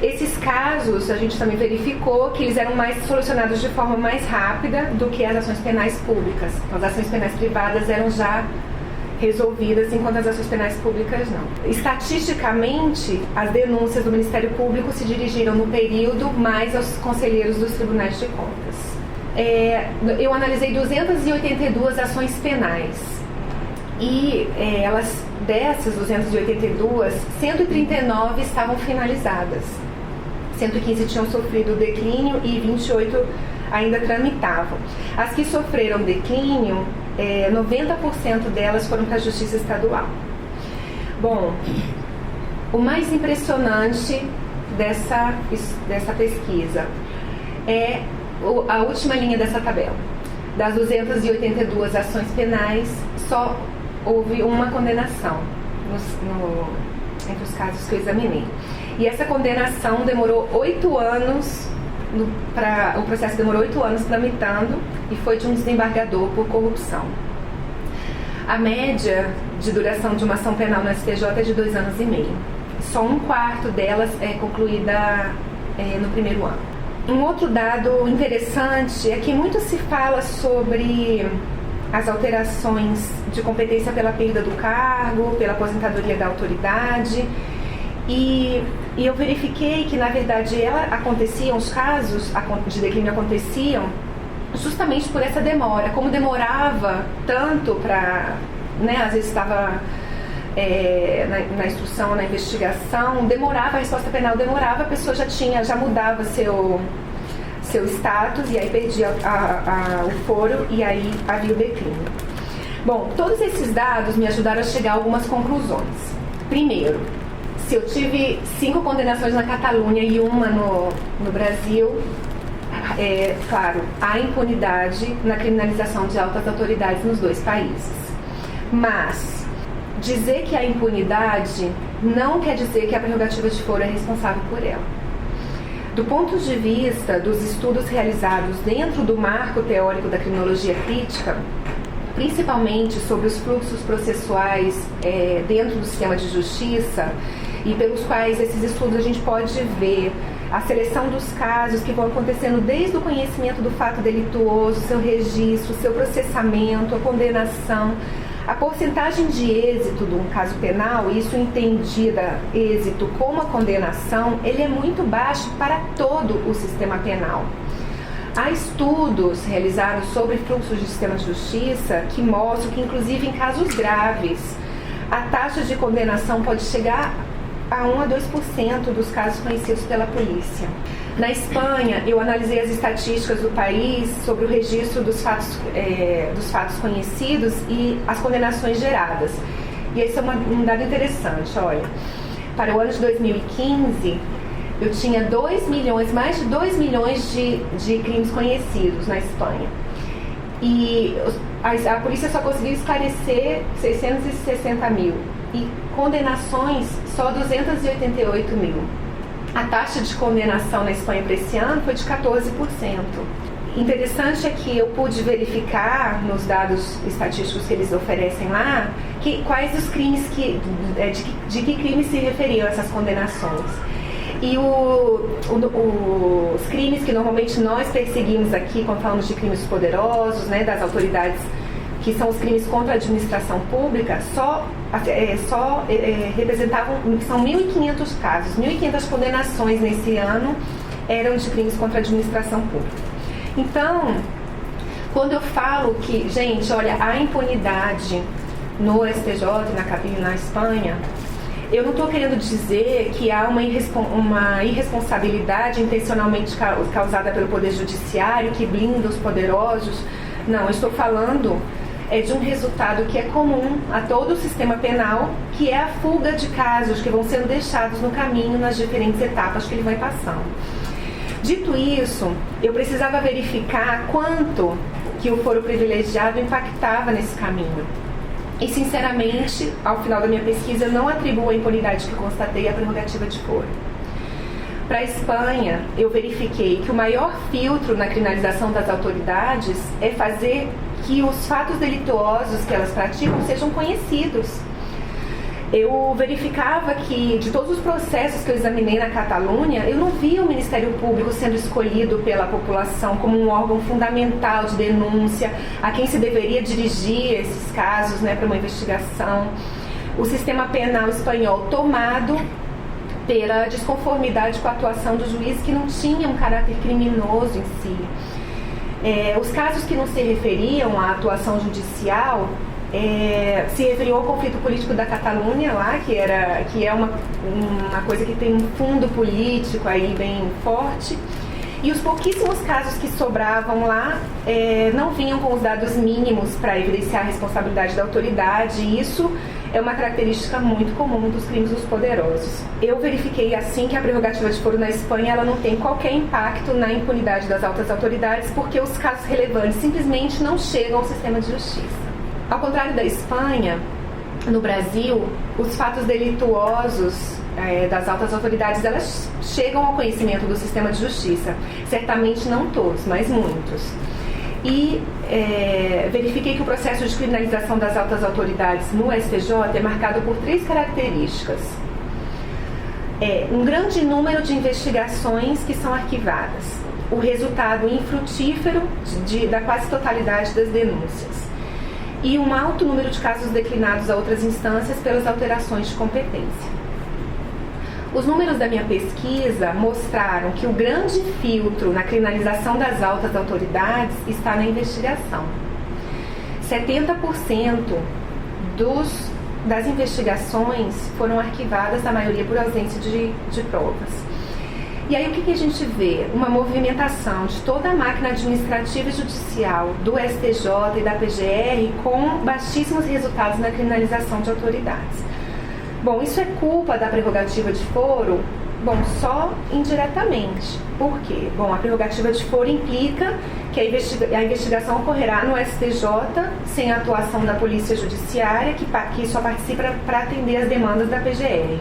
Esses casos, a gente também verificou que eles eram mais solucionados de forma mais rápida do que as ações penais públicas. Então, as ações penais privadas eram já resolvidas, enquanto as ações penais públicas não. Estatisticamente, as denúncias do Ministério Público se dirigiram no período mais aos conselheiros dos tribunais de contas. Eu analisei 282 ações penais e dessas 282, 139 estavam finalizadas, 115 tinham sofrido declínio e 28 ainda tramitavam. As que sofreram declínio, 90% delas foram para a Justiça Estadual. Bom, o mais impressionante dessa pesquisa é a última linha dessa tabela. Das 282 ações penais, só houve uma condenação entre os casos que eu examinei. E essa condenação demorou 8 anos, o processo demorou 8 anos tramitando e foi de um desembargador por corrupção. A média de duração de uma ação penal no STJ é de 2 anos e meio. Só 1/4 delas é concluída no primeiro ano. Um outro dado interessante é que muito se fala sobre as alterações de competência pela perda do cargo, pela aposentadoria da autoridade, e eu verifiquei que, na verdade, os casos de declínio aconteciam justamente por essa demora. Como demorava tanto para, às vezes estava na instrução, na investigação, demorava, a resposta penal demorava, a pessoa já mudava seu status e aí perdia o foro e aí havia o declínio. Bom, todos esses dados me ajudaram a chegar a algumas conclusões. Primeiro, se eu tive 5 condenações na Catalunha e uma no Brasil, claro, há impunidade na criminalização de altas autoridades nos 2 países. Mas dizer que há impunidade não quer dizer que a prerrogativa de foro é responsável por ela. Do ponto de vista dos estudos realizados dentro do marco teórico da criminologia crítica, principalmente sobre os fluxos processuais dentro do sistema de justiça, e pelos quais esses estudos a gente pode ver a seleção dos casos que vão acontecendo desde o conhecimento do fato delituoso, seu registro, seu processamento, a condenação, a porcentagem de êxito de um caso penal, isso entendida êxito como a condenação, ele é muito baixo para todo o sistema penal. Há estudos realizados sobre fluxos de sistema de justiça que mostram que, inclusive em casos graves, a taxa de condenação pode chegar a 1 a 2% dos casos conhecidos pela polícia. Na Espanha, eu analisei as estatísticas do país sobre o registro dos fatos conhecidos e as condenações geradas. E esse é um dado interessante, olha. Para o ano de 2015, eu tinha mais de 2 milhões de crimes conhecidos na Espanha. E a polícia só conseguiu esclarecer 660 mil. E condenações, só 288 mil. A taxa de condenação na Espanha para esse ano foi de 14%. Interessante é que eu pude verificar nos dados estatísticos que eles oferecem lá quais os crimes de que crimes se referiam essas condenações. E os crimes que normalmente nós perseguimos aqui quando falamos de crimes poderosos, das autoridades, que são os crimes contra a administração pública, representavam, são 1.500 casos, 1.500 condenações nesse ano eram de crimes contra a administração pública. Então, Quando eu falo que, gente, olha, a impunidade no STJ, na Espanha, eu não estou querendo dizer que há uma irresponsabilidade intencionalmente causada pelo Poder Judiciário, que blinda os poderosos. Não, eu estou falando de um resultado que é comum a todo o sistema penal, que é a fuga de casos que vão sendo deixados no caminho nas diferentes etapas que ele vai passando. Dito isso, eu precisava verificar quanto que o foro privilegiado impactava nesse caminho. E, sinceramente, ao final da minha pesquisa, eu não atribuo a impunidade que constatei à prerrogativa de foro. Para a Espanha, eu verifiquei que o maior filtro na criminalização das autoridades é fazer que os fatos delituosos que elas praticam sejam conhecidos. Eu verificava que, de todos os processos que eu examinei na Catalunha, eu não via o Ministério Público sendo escolhido pela população como um órgão fundamental de denúncia, a quem se deveria dirigir esses casos, né, para uma investigação. O sistema penal espanhol tomado pela desconformidade com a atuação do juiz, que não tinha um caráter criminoso em si. Os casos que não se referiam à atuação judicial se referiam ao conflito político da Catalunha lá, que é uma coisa que tem um fundo político aí bem forte, e os pouquíssimos casos que sobravam lá não vinham com os dados mínimos para evidenciar a responsabilidade da autoridade, e isso é uma característica muito comum dos crimes dos poderosos. Eu verifiquei assim que a prerrogativa de foro na Espanha ela não tem qualquer impacto na impunidade das altas autoridades, porque os casos relevantes simplesmente não chegam ao sistema de justiça. Ao contrário da Espanha, no Brasil, os fatos delituosos das altas autoridades, elas chegam ao conhecimento do sistema de justiça. Certamente não todos, mas muitos. E verifiquei que o processo de criminalização das altas autoridades no STJ é marcado por 3 características. Um grande número de investigações que são arquivadas, o resultado infrutífero da quase totalidade das denúncias, e um alto número de casos declinados a outras instâncias pelas alterações de competência. Os números da minha pesquisa mostraram que o grande filtro na criminalização das altas autoridades está na investigação. 70% das investigações foram arquivadas, a maioria por ausência de provas. E aí o que a gente vê? Uma movimentação de toda a máquina administrativa e judicial, do STJ e da PGR, com baixíssimos resultados na criminalização de autoridades. Bom, isso é culpa da prerrogativa de foro? Bom, só indiretamente. Por quê? Bom, a prerrogativa de foro implica que a investigação ocorrerá no STJ sem a atuação da Polícia Judiciária, que só participa para atender as demandas da PGR.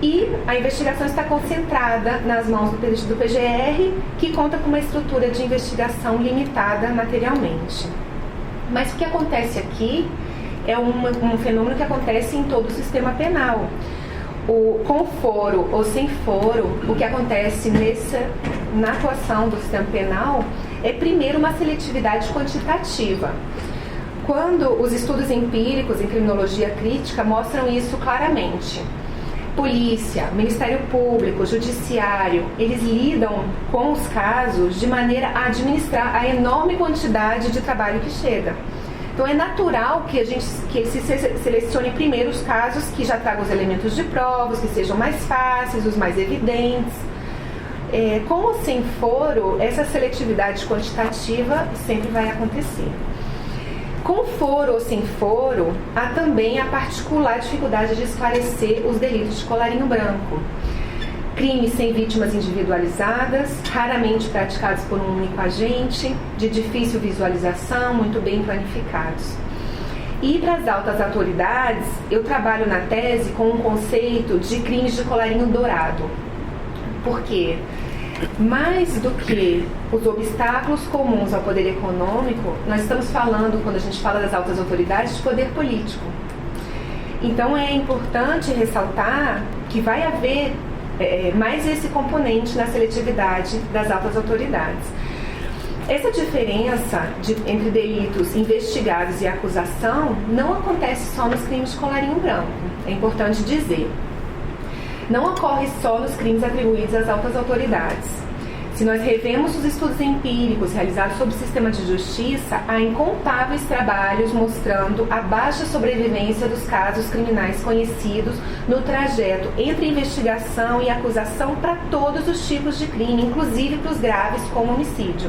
E a investigação está concentrada nas mãos do PGR, que conta com uma estrutura de investigação limitada materialmente. Mas o que acontece aqui é um fenômeno que acontece em todo o sistema penal. Com foro ou sem foro, o que acontece na atuação do sistema penal é, primeiro, uma seletividade quantitativa. Quando os estudos empíricos em criminologia crítica mostram isso claramente. Polícia, Ministério Público, Judiciário, eles lidam com os casos de maneira a administrar a enorme quantidade de trabalho que chega. Então é natural que se selecione primeiro os casos que já tragam os elementos de provas, que sejam mais fáceis, os mais evidentes. Com ou sem foro, essa seletividade quantitativa sempre vai acontecer. Com foro ou sem foro, há também a particular dificuldade de esclarecer os delitos de colarinho branco. Crimes sem vítimas individualizadas, raramente praticados por um único agente, de difícil visualização, muito bem planificados. E para as altas autoridades, eu trabalho na tese com um conceito de crimes de colarinho dourado. Por quê? Mais do que os obstáculos comuns ao poder econômico, nós estamos falando, quando a gente fala das altas autoridades, de poder político. Então é importante ressaltar que vai haver mais esse componente na seletividade das altas autoridades. Essa diferença entre delitos investigados e acusação não acontece só nos crimes de colarinho branco, é importante dizer. Não ocorre só nos crimes atribuídos às altas autoridades. Se nós revemos os estudos empíricos realizados sobre o sistema de justiça, há incontáveis trabalhos mostrando a baixa sobrevivência dos casos criminais conhecidos no trajeto entre investigação e acusação para todos os tipos de crime, inclusive para os graves como homicídio.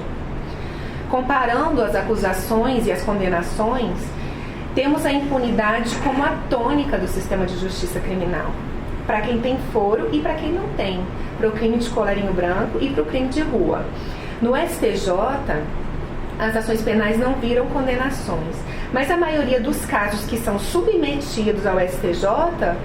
Comparando as acusações e as condenações, temos a impunidade como a tônica do sistema de justiça criminal, para quem tem foro e para quem não tem, para o crime de colarinho branco e para o crime de rua. No STJ, as ações penais não viram condenações, mas a maioria dos casos que são submetidos ao STJ,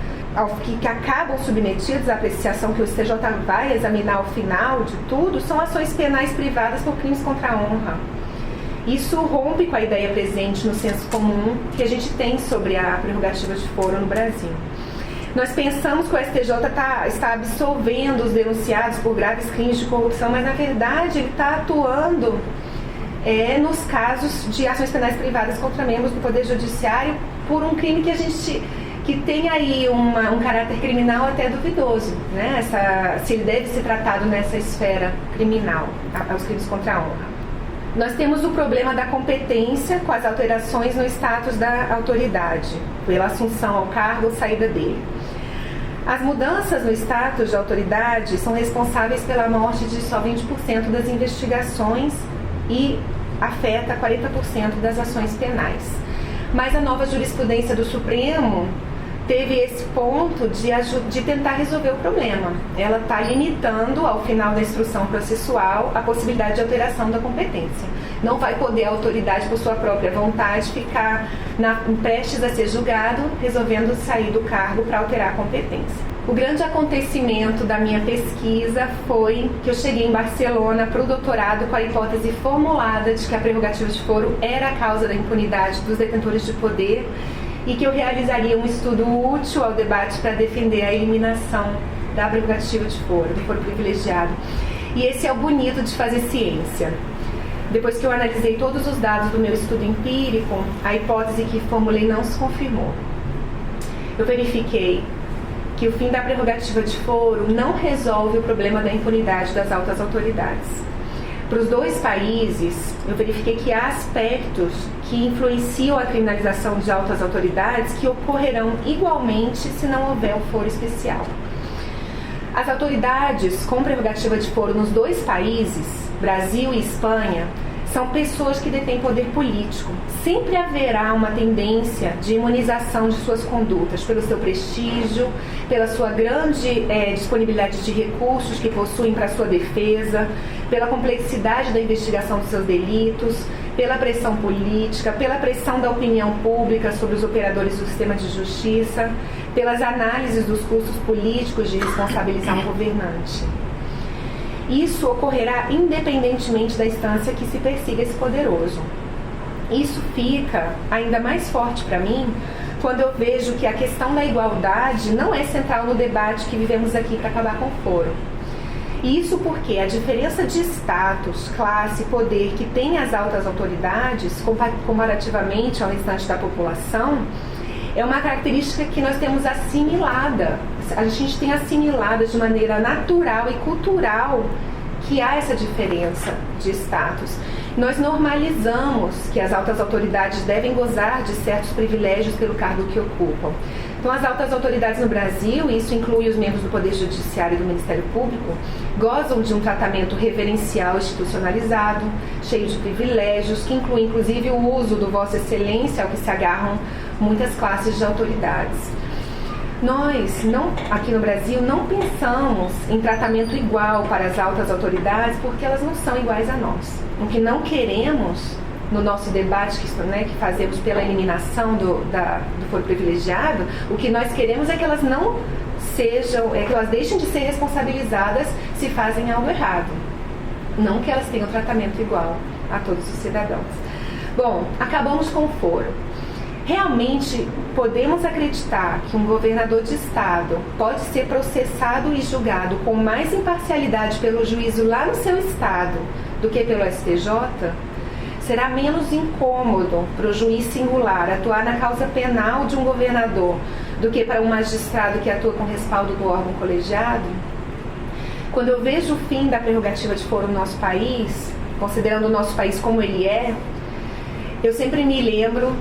que acabam submetidos à apreciação que o STJ vai examinar ao final de tudo, são ações penais privadas por crimes contra a honra. Isso rompe com a ideia presente no senso comum que a gente tem sobre a prerrogativa de foro no Brasil. Nós pensamos que o STJ está absolvendo os denunciados por graves crimes de corrupção, mas na verdade ele está atuando nos casos de ações penais privadas contra membros do Poder Judiciário por um crime que tem aí um caráter criminal até duvidoso, né? Se ele deve ser tratado nessa esfera criminal, os crimes contra a honra. Nós temos o problema da competência com as alterações no status da autoridade, pela assunção ao cargo ou saída dele. As mudanças no status de autoridade são responsáveis pela morte de só 20% das investigações e afeta 40% das ações penais. Mas a nova jurisprudência do Supremo teve esse ponto de tentar resolver o problema. Ela está limitando, ao final da instrução processual, a possibilidade de alteração da competência. Não vai poder a autoridade, por sua própria vontade, ficar prestes a ser julgado, resolvendo sair do cargo para alterar a competência. O grande acontecimento da minha pesquisa foi que eu cheguei em Barcelona para o doutorado com a hipótese formulada de que a prerrogativa de foro era a causa da impunidade dos detentores de poder e que eu realizaria um estudo útil ao debate para defender a eliminação da prerrogativa de foro, do foro privilegiado. E esse é o bonito de fazer ciência. Depois que eu analisei todos os dados do meu estudo empírico, a hipótese que formulei não se confirmou. Eu verifiquei que o fim da prerrogativa de foro não resolve o problema da impunidade das altas autoridades. Para os dois países, eu verifiquei que há aspectos que influenciam a criminalização de altas autoridades que ocorrerão igualmente se não houver o foro especial. As autoridades com prerrogativa de foro nos dois países, Brasil e Espanha, são pessoas que detêm poder político. Sempre haverá uma tendência de imunização de suas condutas pelo seu prestígio, pela sua grande disponibilidade de recursos que possuem para sua defesa, pela complexidade da investigação dos seus delitos, pela pressão política, pela pressão da opinião pública sobre os operadores do sistema de justiça, pelas análises dos custos políticos de responsabilizar um governante. Isso ocorrerá independentemente da instância que se persiga esse poderoso. Isso fica ainda mais forte para mim quando eu vejo que a questão da igualdade não é central no debate que vivemos aqui para acabar com o foro. E isso porque a diferença de status, classe e poder que tem as altas autoridades, comparativamente ao restante da população, é uma característica que nós temos assimilada. A gente tem assimilado de maneira natural e cultural que há essa diferença de status. Nós normalizamos que as altas autoridades devem gozar de certos privilégios pelo cargo que ocupam. Então, as altas autoridades no Brasil, e isso inclui os membros do Poder Judiciário e do Ministério Público, gozam de um tratamento reverencial institucionalizado, cheio de privilégios, que inclui inclusive o uso do Vossa Excelência, ao que se agarram muitas classes de autoridades. Nós, aqui no Brasil, não pensamos em tratamento igual para as altas autoridades porque elas não são iguais a nós. O que não queremos no nosso debate que fazemos pela eliminação do foro privilegiado, o que nós queremos é que elas não sejam, que elas deixem de ser responsabilizadas se fazem algo errado. Não que elas tenham tratamento igual a todos os cidadãos. Bom, acabamos com o foro. Realmente podemos acreditar que um governador de estado pode ser processado e julgado com mais imparcialidade pelo juízo lá no seu estado do que pelo STJ? Será menos incômodo para o juiz singular atuar na causa penal de um governador do que para um magistrado que atua com respaldo do órgão colegiado? Quando eu vejo o fim da prerrogativa de foro no nosso país, considerando o nosso país como ele é, eu sempre me lembro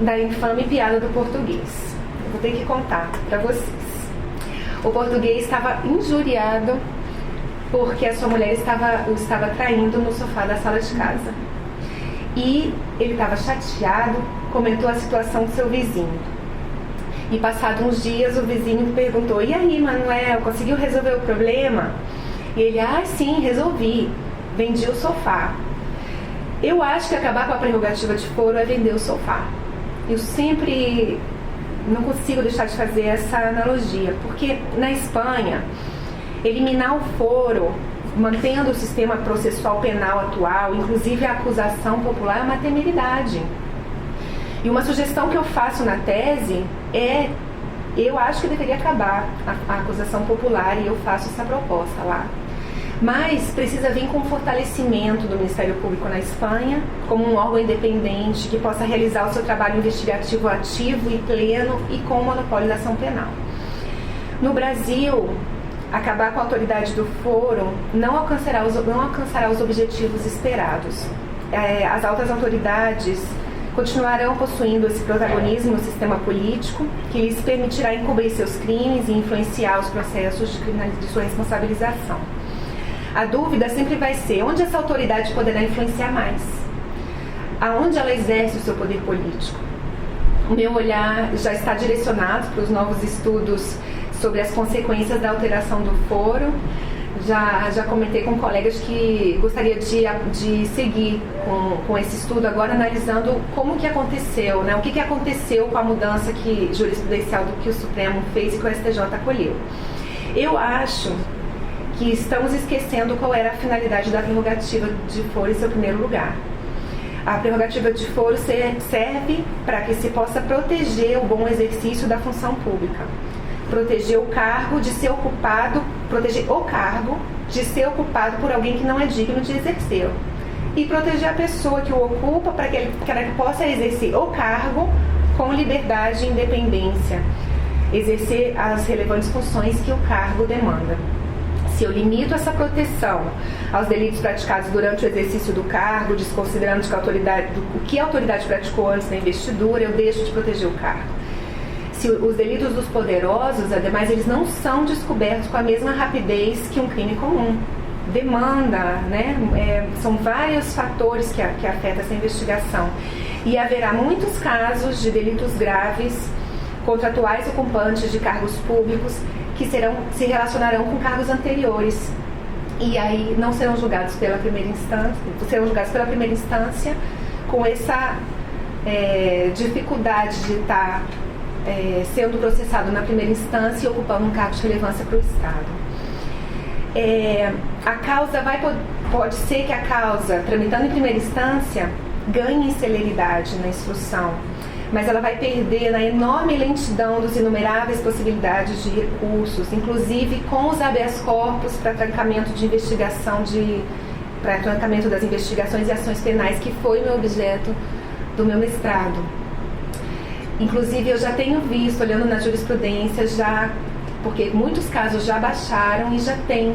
da infame piada do português. Eu vou ter que contar para vocês. O português estava injuriado porque a sua mulher o estava traindo no sofá da sala de casa. E ele estava chateado, comentou a situação do seu vizinho. E passados uns dias o vizinho perguntou: e aí, Manuel, conseguiu resolver o problema? E ele: sim, resolvi, vendi o sofá. Eu acho que acabar com a prerrogativa de foro é vender o sofá. Eu sempre não consigo deixar de fazer essa analogia, porque na Espanha, eliminar o foro, mantendo o sistema processual penal atual, inclusive a acusação popular, é uma temeridade. E uma sugestão que eu faço na tese é: eu acho que deveria acabar a acusação popular, e eu faço essa proposta lá. Mas precisa vir com o fortalecimento do Ministério Público na Espanha, como um órgão independente que possa realizar o seu trabalho investigativo ativo e pleno e com o monopólio da ação penal. No Brasil, acabar com a autoridade do foro não alcançará os objetivos esperados. As altas autoridades continuarão possuindo esse protagonismo no sistema político, que lhes permitirá encobrir seus crimes e influenciar os processos de sua responsabilização. A dúvida sempre vai ser: onde essa autoridade poderá influenciar mais? Aonde ela exerce o seu poder político? O meu olhar já está direcionado para os novos estudos sobre as consequências da alteração do foro. Já comentei com colegas que gostaria de seguir com esse estudo agora, analisando como que aconteceu, né? O que aconteceu com a mudança jurisprudencial do que o Supremo fez e que o STJ acolheu. Eu acho que estamos esquecendo qual era a finalidade da prerrogativa de foro em seu primeiro lugar. A prerrogativa de foro serve para que se possa proteger o bom exercício da função pública, proteger o cargo de ser ocupado por alguém que não é digno de exercê-lo, e proteger a pessoa que o ocupa para que ela possa exercer o cargo com liberdade e independência, exercer as relevantes funções que o cargo demanda. Se eu limito essa proteção aos delitos praticados durante o exercício do cargo, desconsiderando o que a autoridade praticou antes da investidura, eu deixo de proteger o cargo. Se os delitos dos poderosos, ademais, eles não são descobertos com a mesma rapidez que um crime comum. Demanda, né? São vários fatores que afetam essa investigação. E haverá muitos casos de delitos graves contra atuais ocupantes de cargos públicos que se relacionarão com cargos anteriores. E aí não serão julgados pela primeira instância, com essa dificuldade de estar sendo processado na primeira instância e ocupando um cargo de relevância para o Estado. Pode ser que a causa, tramitando em primeira instância, ganhe em celeridade na instrução, mas ela vai perder na enorme lentidão dos inumeráveis possibilidades de recursos, inclusive com os habeas corpus para trancamento das investigações e ações penais, que foi o meu objeto do meu mestrado. Inclusive, eu já tenho visto, olhando na jurisprudência, porque muitos casos já baixaram e já tem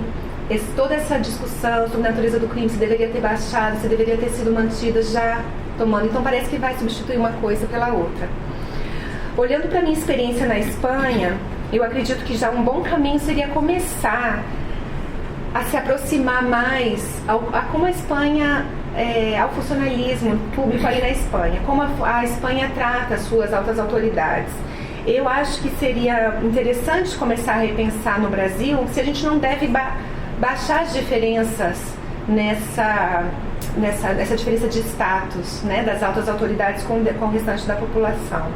toda essa discussão sobre a natureza do crime, se deveria ter baixado, se deveria ter sido mantida, já tomando. Então, parece que vai substituir uma coisa pela outra. Olhando para a minha experiência na Espanha, eu acredito que já um bom caminho seria começar a se aproximar mais a como a Espanha, ao funcionalismo público ali na Espanha, como a Espanha trata as suas altas autoridades. Eu acho que seria interessante começar a repensar no Brasil se a gente não deve baixar as diferenças nessa diferença de status, né, das altas autoridades com o restante da população.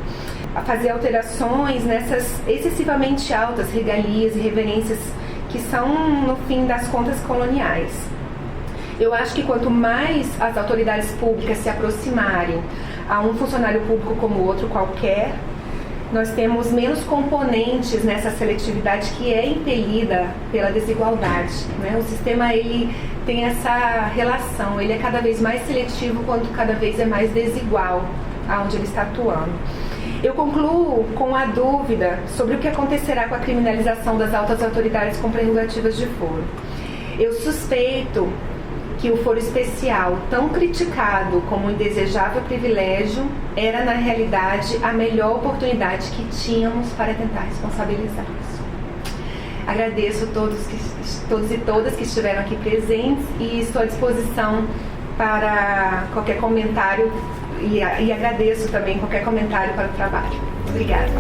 A fazer alterações nessas excessivamente altas regalias e reverências que são, no fim das contas, coloniais. Eu acho que quanto mais as autoridades públicas se aproximarem a um funcionário público como outro qualquer, nós temos menos componentes nessa seletividade que é impelida pela desigualdade, né? O sistema, ele tem essa relação, ele é cada vez mais seletivo quanto cada vez é mais desigual aonde ele está atuando. Eu concluo com a dúvida sobre o que acontecerá com a criminalização das altas autoridades com prerrogativas de foro. Eu suspeito que o foro especial, tão criticado como um indesejável privilégio, era na realidade a melhor oportunidade que tínhamos para tentar responsabilizá-los. Agradeço a todos e todas que estiveram aqui presentes e estou à disposição para qualquer comentário e agradeço também qualquer comentário para o trabalho. Obrigada.